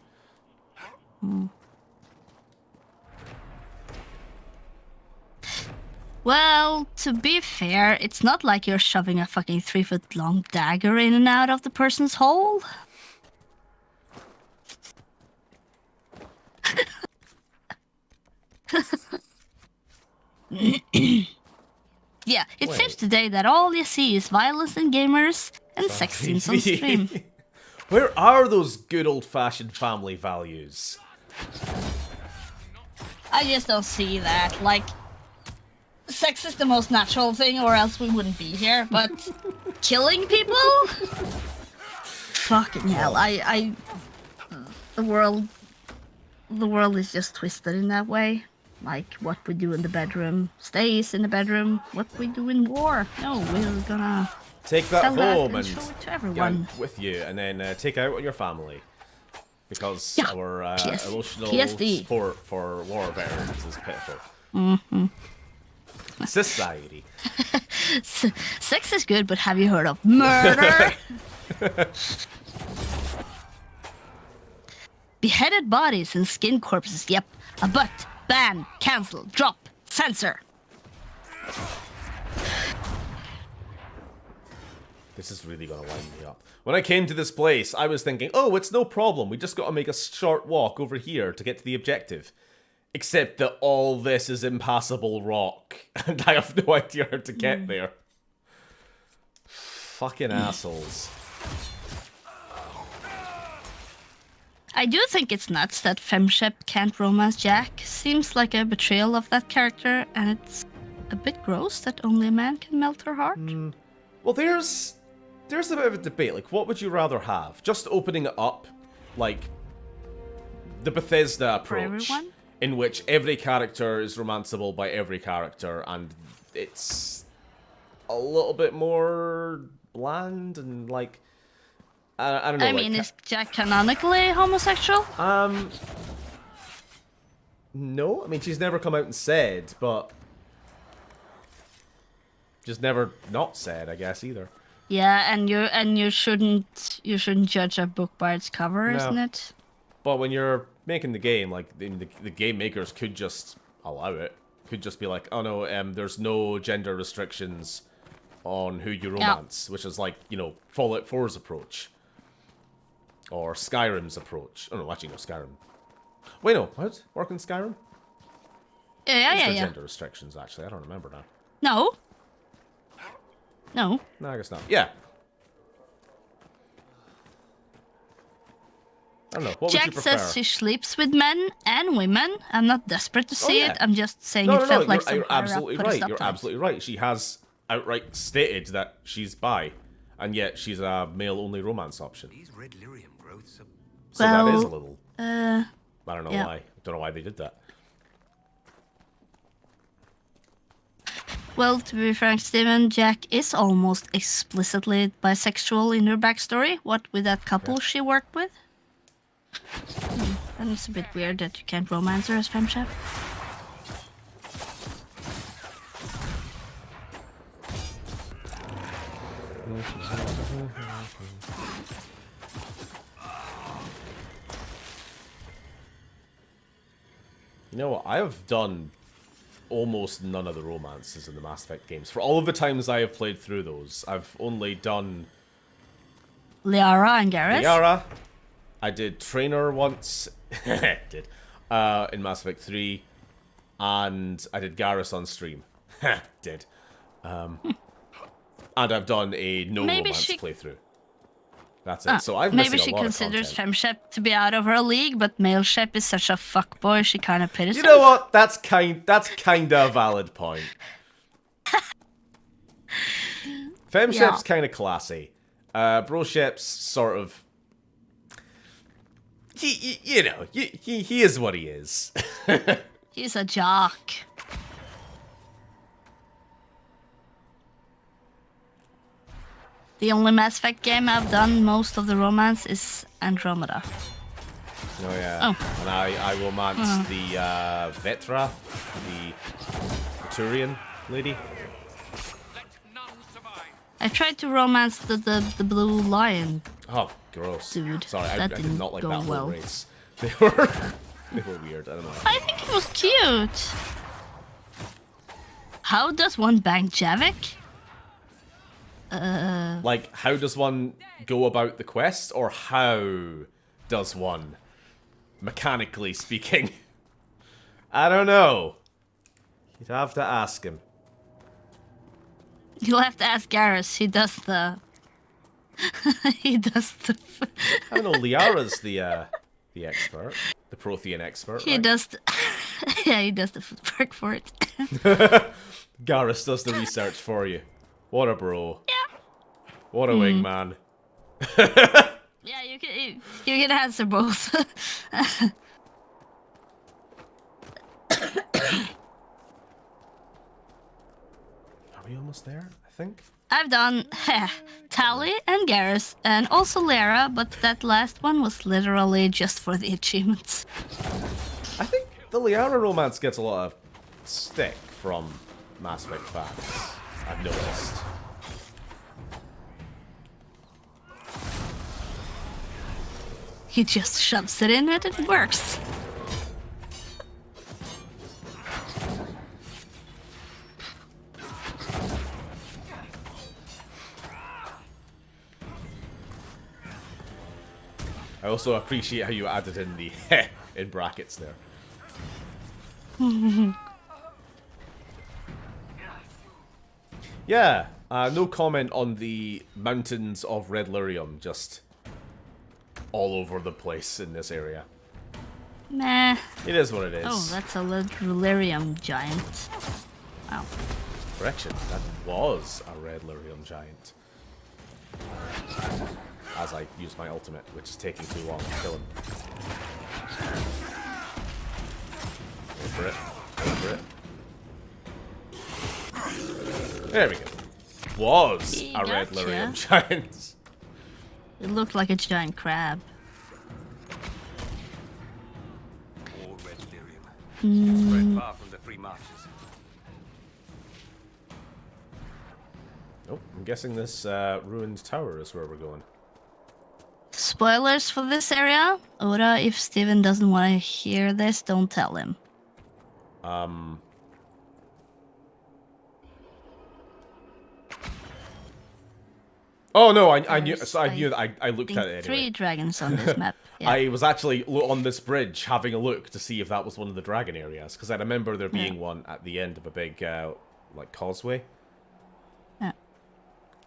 Well, to be fair, it's not like you're shoving a fucking 3-foot-long dagger in and out of the person's hole. Yeah, it seems today that all you see is violence in gamers and sex scenes on stream. Where are those good old-fashioned family values? I just don't see that. Like, sex is the most natural thing, or else we wouldn't be here. But killing people? Fucking hell! The world is just twisted in that way. Like, what we do in the bedroom stays in the bedroom. What we do in war, no, we're gonna take that home and show it to everyone. Get with you, and then take out on your family. Because our emotional PSD. support for war veterans is pitiful. Mm-hmm. Society. Sex is good, but have you heard of murder? Beheaded bodies and skinned corpses, yep. A butt, ban, cancel, drop, censor. This is really gonna wind me up. When I came to this place, I was thinking, oh, it's no problem. We just gotta make a short walk over here to get to the objective. Except that all this is impassable rock, and I have no idea how to get there. Fucking assholes. I do think it's nuts that Femshep can't romance Jack. Seems like a betrayal of that character, and it's a bit gross that only a man can melt her heart. Well, there's a bit of a debate. Like, what would you rather have? Just opening it up, like the Bethesda approach, in which every character is romanceable by every character, and it's a little bit more bland and like. I don't know. I mean, is Jack canonically homosexual? No. I mean, she's never come out and said, but just never not said, I guess, either. Yeah, and you shouldn't judge a book by its cover, isn't it? But when you're making the game, like the game makers could just allow it. Could just be like, oh no, there's no gender restrictions on who you romance, which is like, you know, Fallout 4's approach. Or Skyrim's approach. Oh no, actually no, Skyrim. Wait, no, what? Work in Skyrim? Yeah. Gender restrictions, actually. I don't remember now. No. No, I guess not. Yeah. I don't know. What Jack would you prefer? says she sleeps with men and women. I'm not desperate to see it. I'm just saying it felt like you're absolutely right. You're absolutely absolutely right. She has outright stated that she's bi, and yet she's a male-only romance option. These red lyrium growths are... So that is a little... I don't know yeah. why. I don't know why they did that. Well, to be frank, Steven, Jack is almost explicitly bisexual in her backstory. What with that couple she worked with? And it's a bit weird that you can't romance her as Femshep. You know what? I have done almost none of the romances in the Mass Effect games. For all of the times I have played through those, I've only done... Liara and Garrus? Liara. I did Trainer once. Did. In Mass Effect 3. And I did Garrus on stream. Did. And I've done a no-romance playthrough. That's it. So I've missed a lot of content. Maybe she considers Femshep to be out of her league, but Maleshep is such a fuckboy she kind of pities him. You know what? That's kind of a valid point. Femshep's kind of classy. Broshep's sort of... He is what he is. He's a jock. The only Mass Effect game I've done most of the romance is Andromeda. Oh yeah. Oh. And I romanced the Vetra, the Turian lady. I tried to romance the blue lion. Oh, gross. Dude, Sorry, I that did didn't not like go that whole well. race. They were weird. I don't know. I think it was cute. How does one bang Javik? Like, how does one go about the quest, or how does one, mechanically speaking? I don't know. You'd have to ask him. You'll have to ask Garrus. He does the. he does the. I don't know. Liara's the expert, the Prothean expert. He right? does. Yeah, he does the footwork for it. Garrus does the research for you. What a bro. Yeah. What a wingman. Yeah, you can answer both. Are we almost there? I think. I've done Tally and Garrus, and also Lara, but that last one was literally just for the achievements. I think the Liara romance gets a lot of stick from Mass Effect fans. I've noticed. He just shoves it in and it works. I also appreciate how you added in the in brackets there. Yeah, no comment on the mountains of Red Lyrium, just all over the place in this area. Meh. It is what it is. Oh, that's a Lyrium giant. Wow. Correction, that was a Red Lyrium giant. As I use my ultimate, which is taking too long to kill him. Go for it. Go for it. There we go. Was He a Red gotcha. Lyrium giant. It looked like a giant crab. All Red Lyrium. Spread far from the free marches. Nope, I'm guessing this ruined tower is where we're going. Spoilers for this area. Ora, if Steven doesn't want to hear this, don't tell him. Oh no, I knew. There's, So I knew that. I looked think at it 3 anyway. dragons on this map. Yeah. I was actually on this bridge having a look to see if that was one of the dragon areas, because I remember there being one at the end of a big like causeway. Yeah.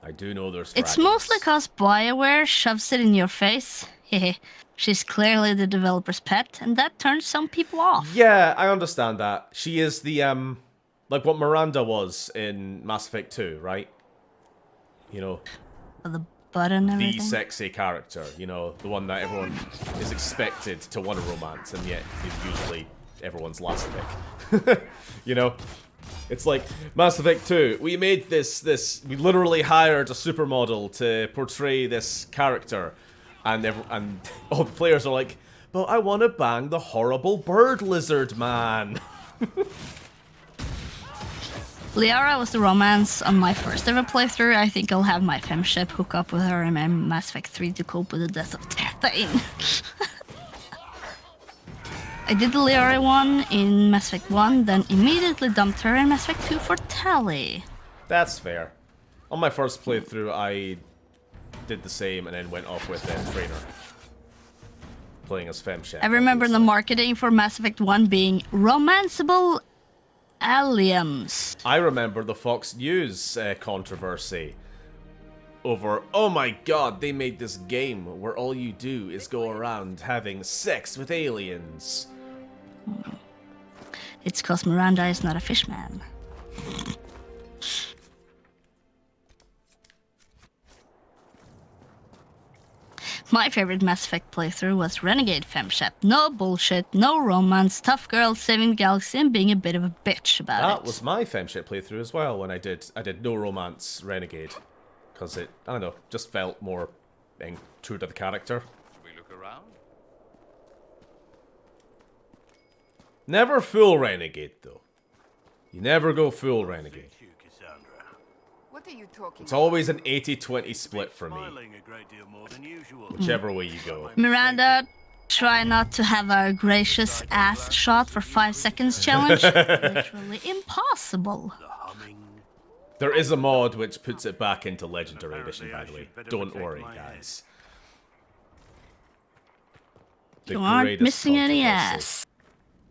I do know there's. It's dragons. mostly cause BioWare shoves it in your face. Hehe. She's clearly the developer's pet, and that turns some people off. Yeah, I understand that. She is the like what Miranda was in Mass Effect 2, right? You know, For the butt and the everything. sexy character. You know, the one that everyone is expected to want to romance, and yet is usually everyone's last pick. You know, it's like Mass Effect 2. We made this. We literally hired a supermodel to portray this character, and all the players are like, "But I want to bang the horrible bird lizard man." Liara was the romance on my first ever playthrough. I think I'll have my femship hook up with her in Mass Effect 3 to cope with the death of Terthane. I did the Liara one in Mass Effect 1, then immediately dumped her in Mass Effect 2 for Tally. That's fair. On my first playthrough, I did the same and then went off with a trainer. Playing as femship. I remember the obviously. marketing for Mass Effect 1 being romanceable aliens. I remember the Fox News controversy over, oh my god, they made this game where all you do is go around having sex with aliens. It's cause Miranda is not a fishman. My favorite Mass Effect playthrough was Renegade Femshep. No bullshit, no romance, tough girl saving the galaxy and being a bit of a bitch about That it. was my femship playthrough as well when I did no romance Renegade. Because it, I don't know, just felt more being true to the character. Should we look around? Never full renegade, though. You never go full renegade. What are you talking It's always an 80-20 split for me. Whichever way you go. Miranda, try not to have a gracious ass shot for 5 seconds challenge. Literally impossible. There is a mod which puts it back into Legendary Edition, by the way. Don't worry, guys. The You aren't greatest missing any controversy ass.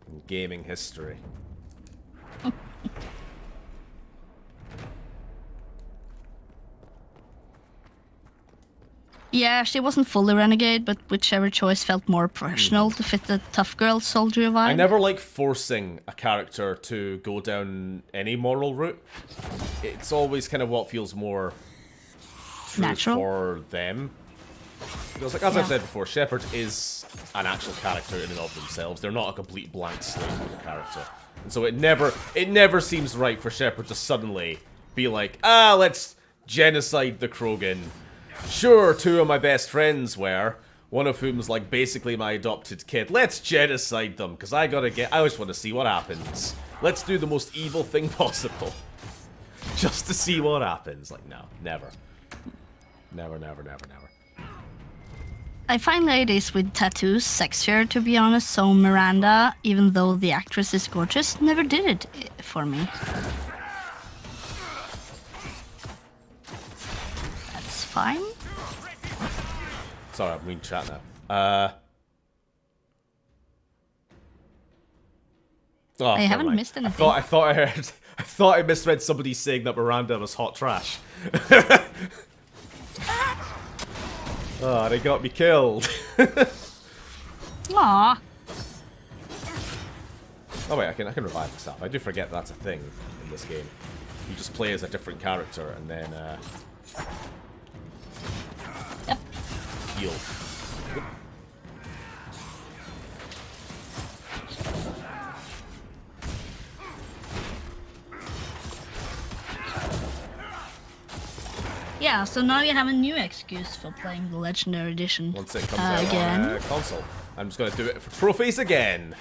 in gaming history. Yeah, she wasn't fully renegade, but whichever choice felt more professional to fit the tough girl soldier vibe. I never like forcing a character to go down any moral route. It's always kind of what feels more true natural for them. Because, like, as I've said before, Shepard is an actual character in and of themselves. They're not a complete blank slate with a character. And so it never seems right for Shepard to suddenly be like, let's genocide the Krogan. Sure, 2 of my best friends were, one of whom's like basically my adopted kid. Let's genocide them, because I just want to see what happens. Let's do the most evil thing possible. Just to see what happens. Like, no, never. Never, never, never, never. I find ladies with tattoos sexier, to be honest, so Miranda, even though the actress is gorgeous, never did it for me. That's fine. Sorry, I'm reading chat now. Oh, I haven't missed anything. I thought I misread somebody saying that Miranda was hot trash. Oh, they got me killed. Aww. Oh wait, I can revive myself. I do forget that's a thing in this game. You just play as a different character and then heal. Yeah, so now you have a new excuse for playing the Legendary Edition. Once it comes out again. on console. I'm just going to do it for trophies again.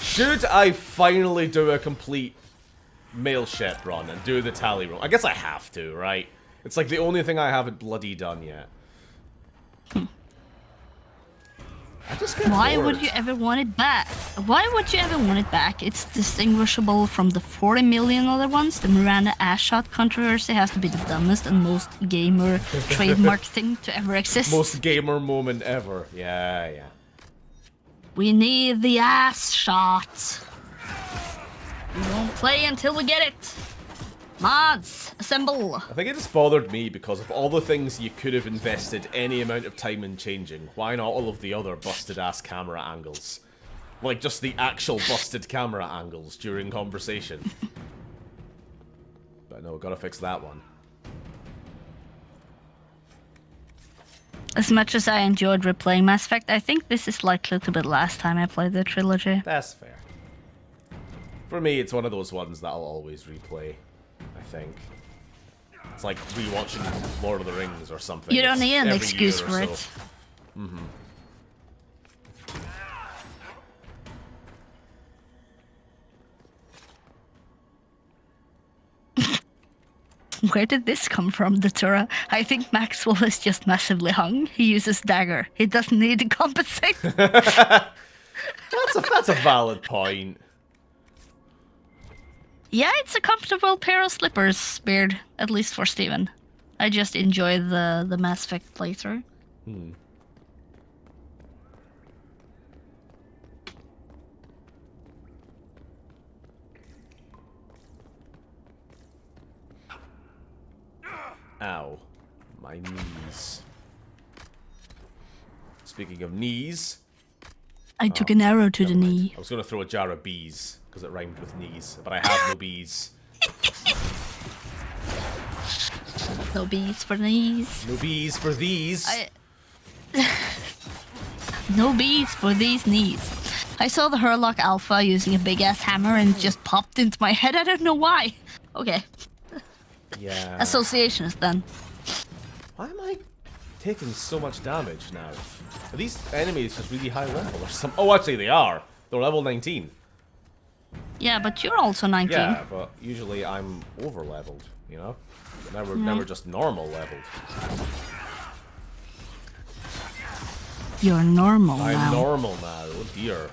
Should I finally do a complete mail ship run and do the tally roll? I guess I have to, right? It's like the only thing I haven't bloody done yet. I just get Why bored. would you ever want it back? Why would you ever want it back? It's distinguishable from the 40 million other ones. The Miranda ass shot controversy has to be the dumbest and most gamer trademark thing to ever exist. Most gamer moment ever. Yeah, yeah. We need the ass shot. We won't play until we get it. Mods, assemble. I think it just bothered me because of all the things you could have invested any amount of time in changing. Why not all of the other busted ass camera angles? Like just the actual busted camera angles during conversation. But no, gotta fix that one. As much as I enjoyed replaying Mass Effect, I think this is likely to be the last time I play the trilogy. That's fair. For me, it's one of those ones that I'll always replay, I think. It's like rewatching Lord of the Rings or something. You don't need an every excuse year or for so. it. Mm-hmm. Where did this come from, Datura? I think Maxwell is just massively hung. He uses dagger. He doesn't need to compensate. That's a valid point. Yeah, it's a comfortable pair of slippers, Beard. At least for Steven. I just enjoy the Mass Effect playthrough. Ow. My knees. Speaking of knees... I took an arrow to the knee. I was going to throw a jar of bees, because it rhymed with knees, but I have no bees. No bees for knees. No bees for these. No bees for these knees. I saw the Herlock Alpha using a big-ass hammer and it just popped into my head. I don't know why. Okay. Yeah. Associations, then. Why am I taking so much damage now. Are these enemies just really high level or some? Oh, actually they are. They're level 19. Yeah, but you're also 19. Yeah, but usually I'm over leveled, you know? Never just normal leveled. You're normal now. I'm normal now, oh dear.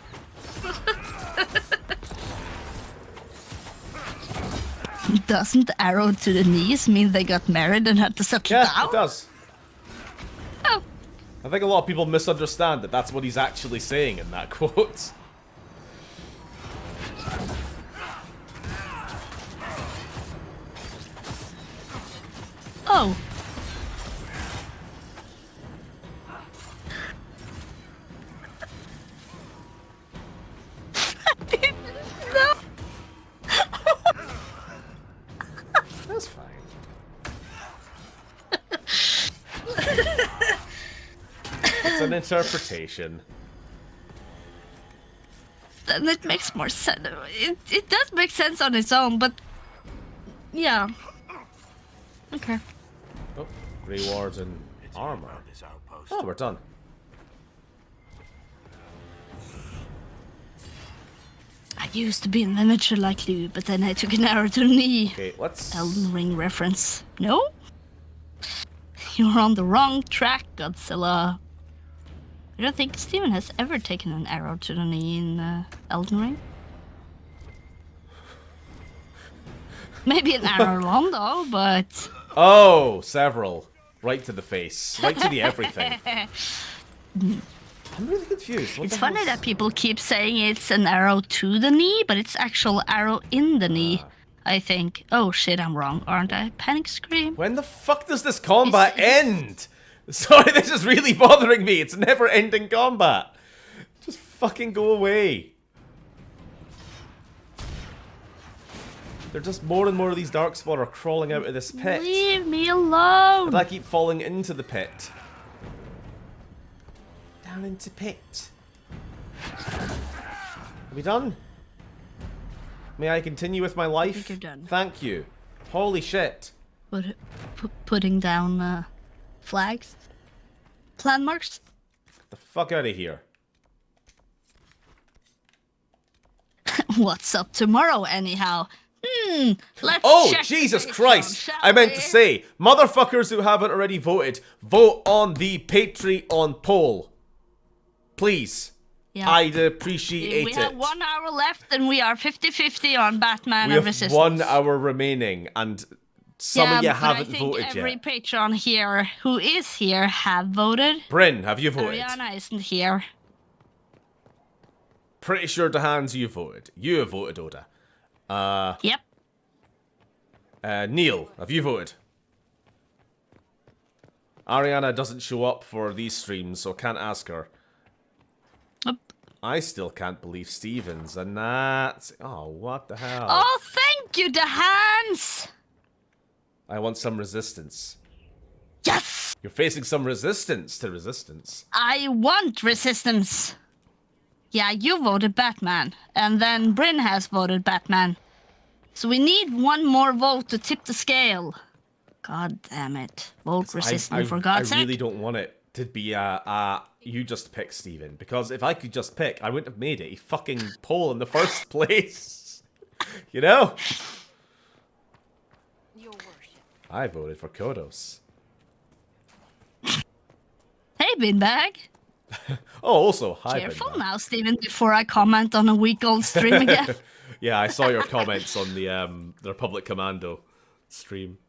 Doesn't arrow to the knees mean they got married and had to settle down? Yeah, it does. Oh. I think a lot of people misunderstand that that's what he's actually saying in that quote. Oh. No. That's fine. It's an interpretation. Then it makes more sense. It does make sense on its own, but yeah. Okay. Oh, Grey Wards and armor. Oh, we're done. I used to be an amateur like you, but then I took an arrow to the knee. Okay, let's... Elden Ring reference. No? You're on the wrong track, Godzilla. I don't think Steven has ever taken an arrow to the knee in Elden Ring. Maybe an arrow long though, but... Oh, several. Right to the face. Right to the everything. I'm really confused. What it's the funny hell's... that people keep saying it's an arrow to the knee, but it's actual arrow in the knee, I think. Oh shit, I'm wrong, aren't I? Panic scream. When the fuck does this combat end? Sorry, this is really bothering me. It's never-ending combat. Just fucking go away. They're just more and more of these Darkspawn are crawling out of this pit. Leave me alone! And I keep falling into the pit. Down into pit. Are we done? May I continue with my life? I think you're done. Thank you. Holy shit. Putting down flags? Landmarks? Get the fuck out of here. What's up tomorrow, anyhow? Let's Oh, check Jesus the Patreon, Christ! shall I meant we? to say, motherfuckers who haven't already voted, vote on the Patreon poll. Please. Yeah. I'd appreciate We it. have 1 hour left and we are 50-50 on Batman We and have Resistance. 1 hour remaining, and some of you but haven't I think voted every yet. Patreon here who is here have voted. Bryn, have you voted? Ariana isn't here. Pretty sure the hands you voted. You have voted, Oda. Yep. Neil, have you voted? Ariana doesn't show up for these streams, so can't ask her. Yep. I still can't believe Stevens, and that's... Oh, what the hell? Oh, thank you, the hands! I want some resistance. Yes! You're facing some resistance to resistance. I want resistance. Yeah, you voted Batman. And then Bryn has voted Batman. So we need 1 more vote to tip the scale. God damn it. Vote resistance for God's sake. I really don't want it to be you just pick Steven. Because if I could just pick, I wouldn't have made it a fucking poll in the first place. You know? Your worship. I voted for Kodos. Hey, Beanbag. Oh, also, hi, Careful Binbag. now, Steven, before I comment on a week-old stream again. Yeah, I saw your comments on the Republic Commando stream.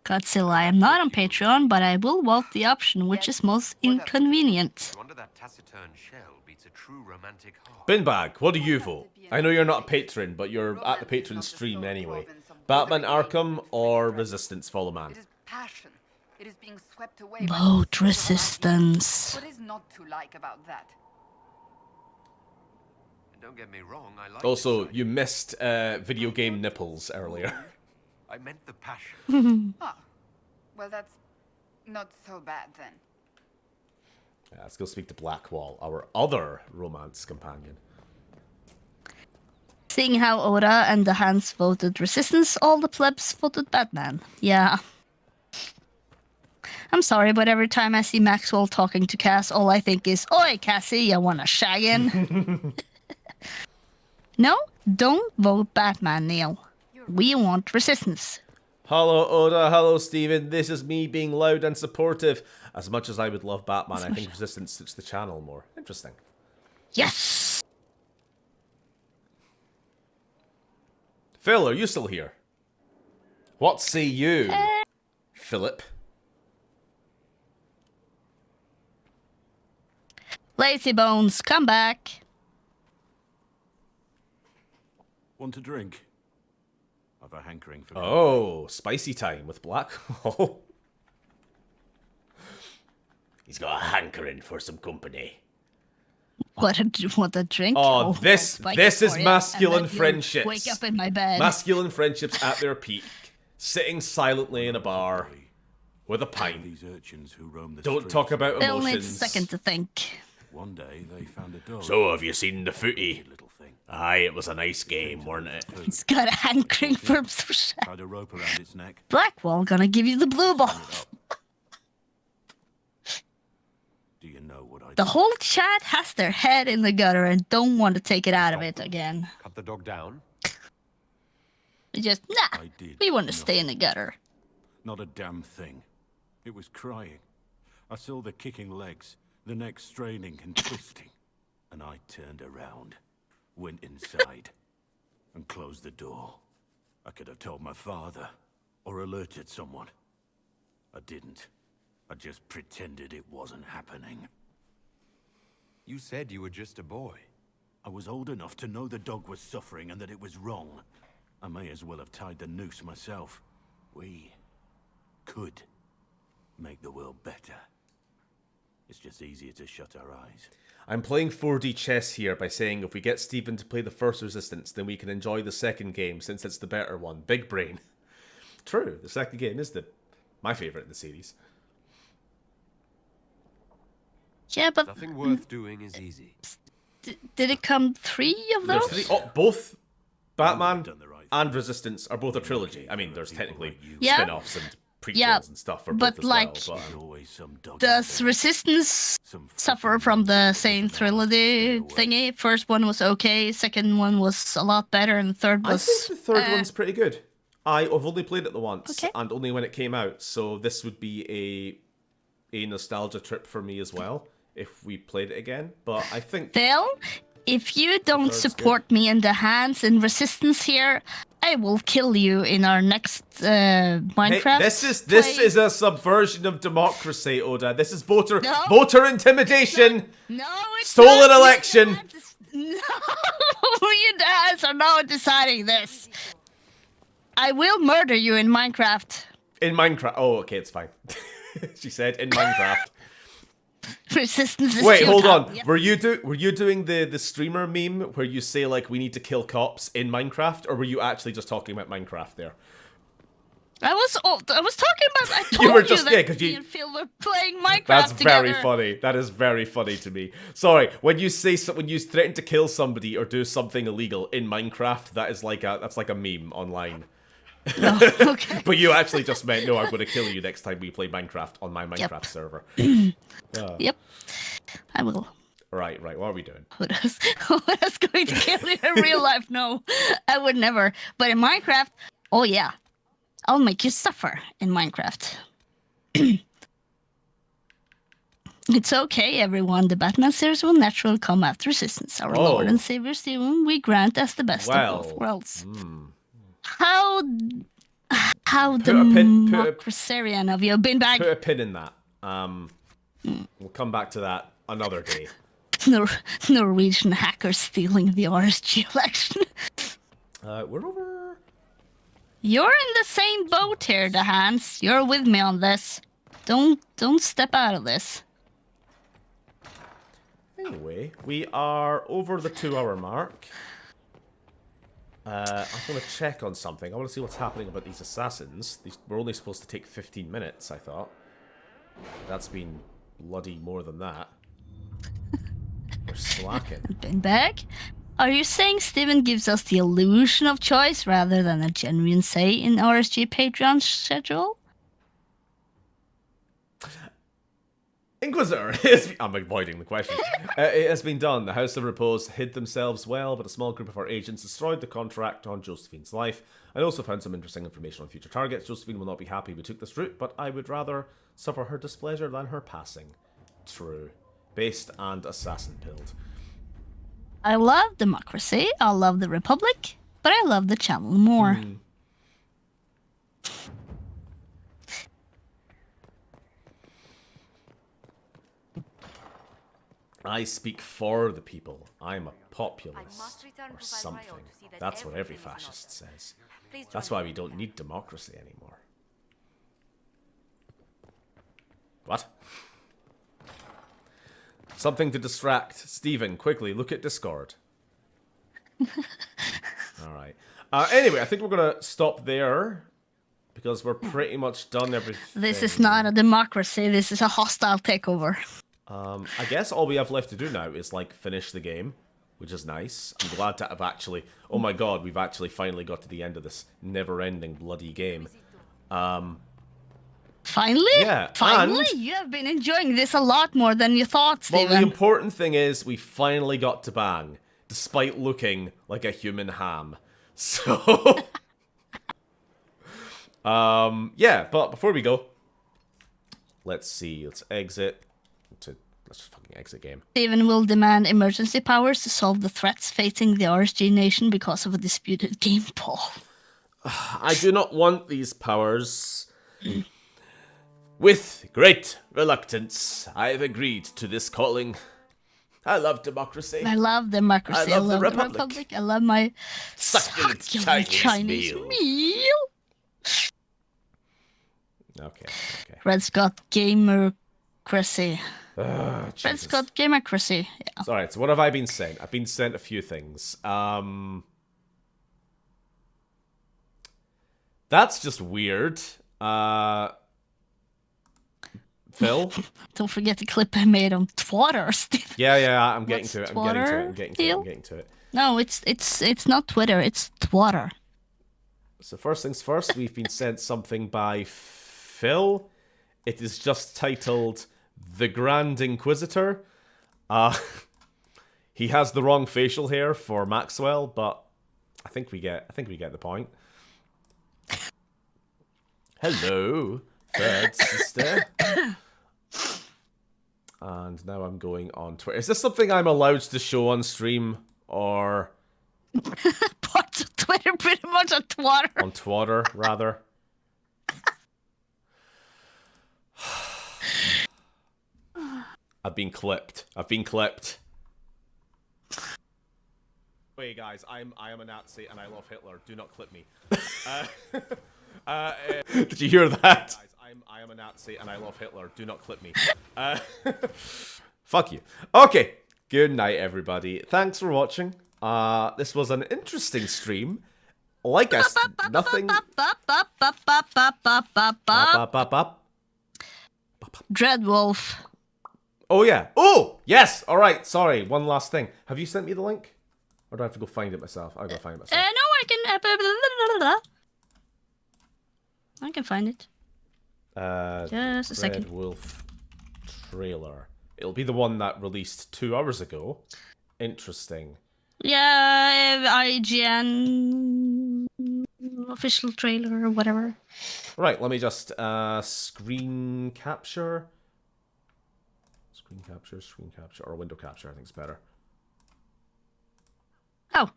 Godzilla, I am not on Patreon, but I will vote the option which is most inconvenient. Wonder that taciturn shell beats a true romantic heart. Binbag, what do you vote? I know you're not a patron, but you're at the patron stream anyway. Batman Arkham or Resistance Follow Man? It is passion. It is being swept away by Vote the resistance. What is not to like about that? And don't get me wrong, I like Also, this you missed video game nipples earlier. idea. I meant the passion. Ah, well, that's not so bad then. Yeah, let's go speak to Blackwall, our other romance companion. Seeing how Oda and the Hans voted Resistance, all the plebs voted Batman. Yeah. I'm sorry, but every time I see Maxwell talking to Cass, all I think is, "Oi, Cassie, you wanna shaggin'?" No, don't vote Batman, Neil. We want Resistance. Hello, Oda. Hello, Steven. This is me being loud and supportive. As much as I would love Batman, I think Resistance suits the channel more. Interesting. Yes! Phil, are you still here? What say you, Philip? Lazy Bones, come back. Want a drink? I've a hankering for. Oh, spicy time with Black Hole. He's got a hankering for some company. What a drink. Oh, this is masculine and then friendships. Wake up in my bed. Masculine friendships at their peak, sitting silently in a bar with a pint. These urchins who roam the Don't streets. talk about Bill emotions. needs a second to think. One day they found a dog. So, have you seen the footy? Little thing. Aye, it was a nice game, weren't it? He's got a hankering for sushi. Tied a rope around its neck. Blackwall gonna give you the blue ball. Do you know what I The did? whole chat has their head in the gutter and don't want to take it out of it again. Cut the dog down. They just, nah, I did we want to stay in the gutter. Not a damn thing. It was crying. I saw the kicking legs, the neck straining and twisting. And I turned around, went inside, and closed the door. I could have told my father, or alerted someone. I didn't. I just pretended it wasn't happening. You said you were just a boy. I was old enough to know the dog was suffering and that it was wrong. I may as well have tied the noose myself. We could make the world better. It's just easier to shut our eyes. I'm playing 4D chess here by saying if we get Steven to play the first Resistance, then we can enjoy the second game since it's the better one. Big brain. True, the second game is my favourite in the series. Yeah, but Nothing worth doing is easy. did it come 3 of There's those? 3. Oh, both Batman Done the right and Resistance are both a trilogy. I mean, there's technically Yeah. spin-offs and prequels Yeah, and stuff for but both as like- well. There's always some dog out Does there. Resistance Some suffer fucking from the dog same that doesn't know how to trilogy stay away. thingy? First one was okay, second one was a lot better, and the third I was... think the third one's pretty good. I've only played it the once, Okay. and only when it came out, so this would be a nostalgia trip for me as well, if we played it again. But I think... Phil, if you don't Third's support me and the hands in Resistance here, I will kill you in our next Hey, Minecraft. this play. is a subversion of democracy, Oda. This is voter No. intimidation. No, it's Stolen not. You election. dads- No, you dads are not deciding this. I will murder you in Minecraft. In Minecraft. Oh, okay, it's fine. She said in Minecraft. Resistance is Wait, too hold tough. on. Yeah. Were you doing the streamer meme where you say like we need to kill cops in Minecraft, or were you actually just talking about Minecraft there? I was talking about. I told You were just- that yeah, 'cause me you- and Phil were playing Minecraft That's together. very funny. That is very funny to me. Sorry, when you threaten to kill somebody or do something illegal in Minecraft, that's like a meme online. Oh, okay. But you actually just meant no, I'm going to kill you next time we play Minecraft on my Minecraft server. Yep. I will. Right. What are we doing? Who was going to kill you in real life? No, I would never. But in Minecraft, oh yeah, I'll make you suffer in Minecraft. It's okay, everyone. The Batman series will naturally come after Resistance. Our Lord and Savior Stephen we grant as the best of both worlds. How Put the a pin- put a- Macrosarian of you been back? Put a pin in that. We'll come back to that another day. Norwegian hackers stealing the RSG election. We're over. You're in the same boat here, the Hans. You're with me on this. Don't step out of this. Anyway, we are over the 2-hour mark. I want to check on something. I want to see what's happening about these assassins. These were only supposed to take 15 minutes, I thought. That's been bloody more than that. We're slacking. Been back. Are you saying Steven gives us the illusion of choice rather than a genuine say in RSG Patreon schedule? Inquisitor, I'm avoiding the question. It has been done. The House of Repose hid themselves well, but a small group of our agents destroyed the contract on Josephine's life. I also found some interesting information on future targets. Josephine will not be happy we took this route, but I would rather suffer her displeasure than her passing. True. Based and assassin pilled. I love democracy, I love the Republic, but I love the channel more. I speak for the people. I'm a populist. must return Or to something. Valrayo to see that That's what every everything is in fascist order. says. Please That's join why me. we don't need democracy anymore. What? Something to distract. Stephen, quickly, look at Discord. Alright. Anyway, I think we're going to stop there. Because we're pretty much done everything. This is not a democracy, this is a hostile takeover. I guess all we have left to do now is, like, finish the game. Which is nice. I'm glad to have actually... Oh my god, we've actually finally got to the end of this never-ending bloody game. Finally? Yeah, Finally? and- You have been enjoying this a lot more than you thought, Well, Steven. the important thing is we finally got to bang, despite looking like a human ham. So, yeah. But before we go, let's see. Let's exit. Let's just fucking exit game. Steven will demand emergency powers to solve the threats facing the RSG nation because of a disputed game poll. I do not want these powers. With great reluctance, I have agreed to this calling. I love democracy. I love democracy. I love the Republic. I love my Succulent Chinese meal. Okay. Red Scott Gamercracy. Red Jesus. Scott Gamercracy. Yeah. Alright, so what have I been sent? I've been sent a few things. That's just weird. Phil? Don't forget the clip I made on Twitter, Steven. Yeah, I'm getting What's to it. I'm Twitter, getting to it. No, it's not Twitter, it's Twitter. So first things first, we've been sent something by Phil. It is just titled The Grand Inquisitor. He has the wrong facial hair for Maxwell, but I think we get the point. Hello, third sister. And now I'm going on Twitter. Is this something I'm allowed to show on stream or Parts of Twitter, pretty much on Twitter. on Twitter rather? I've been clipped. Wait, guys, I am a Nazi and I love Hitler. Do not clip me. Did you hear that? Guys, I am a Nazi and I love Hitler. Do not clip me. Fuck you. Okay. Good night, everybody. Thanks for watching. This was an interesting stream. Like I said, nothing. Dreadwolf. Oh yeah. Oh yes. All right. Sorry. One last thing. Have you sent me the link, or do I have to go find it myself? I'll go find it myself. No, I can. I can find it. Just a second. Red Wolf trailer. It'll be the one that released 2 hours ago. Interesting. Yeah, IGN official trailer or whatever. Right. Let me just screen capture, or window capture. I think it's better. Oh,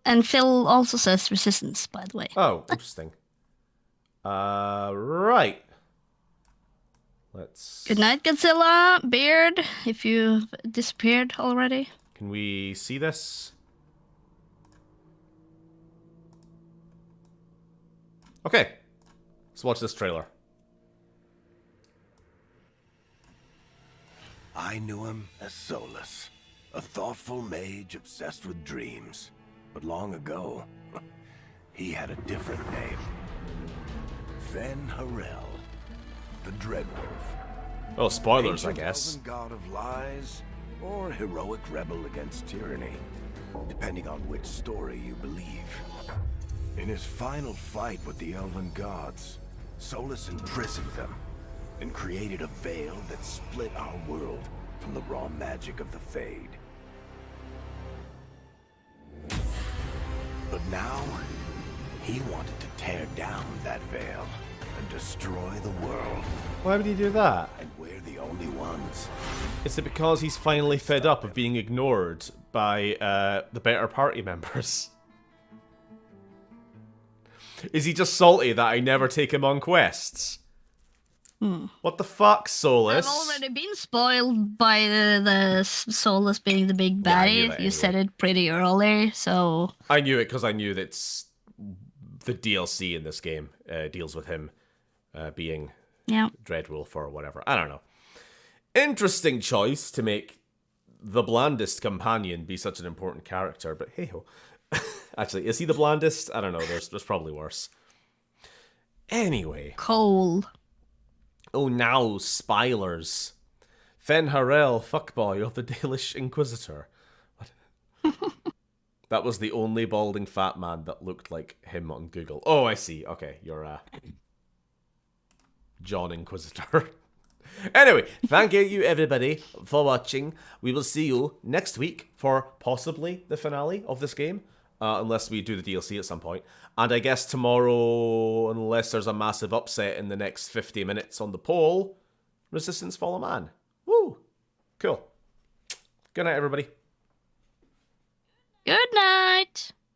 and Phil also says resistance, by the way. Oh, interesting. Right. Let's. Good night, Godzilla. Beard, if you've disappeared already. Can we see this? Okay. Let's watch this trailer. I knew him as Solus, a thoughtful mage obsessed with dreams. But long ago, he had a different name. Fen Harel, the Dreadwolf. Oh, spoilers, I Ancient guess. elven god of lies, or heroic rebel against tyranny. depending on which story you believe. In his final fight with the Elven gods, Solus imprisoned them and created a veil that split our world from the raw magic of the Fade. But now, he wanted to tear down that veil and destroy the world. Why would he do that? And we're the only ones. Is it because he's finally fed up of being ignored by the better party members? Is he just salty that I never take him on quests? What the fuck, Solus? I've already been spoiled by the Solus being the big Yeah, I baddie. knew that You said it pretty early, so... I knew it because I knew that the DLC in this game deals with him being Dreadwolf or whatever. I don't know. Interesting choice to make the blandest companion be such an important character, but hey-ho. Actually, is he the blandest? I don't know. There's probably worse. Anyway. Cole. Oh, now, Spilers. Fen Harel, fuckboy of the Dalish Inquisitor. What? That was the only balding fat man that looked like him on Google. Oh, I see. Okay, you're John Inquisitor. Anyway, thank you everybody for watching. We will see you next week for possibly the finale of this game. Unless we do the DLC at some point. And I guess tomorrow, unless there's a massive upset in the next 50 minutes on the poll, Resistance Fall of Man. Woo! Cool. Good night, everybody. Good night.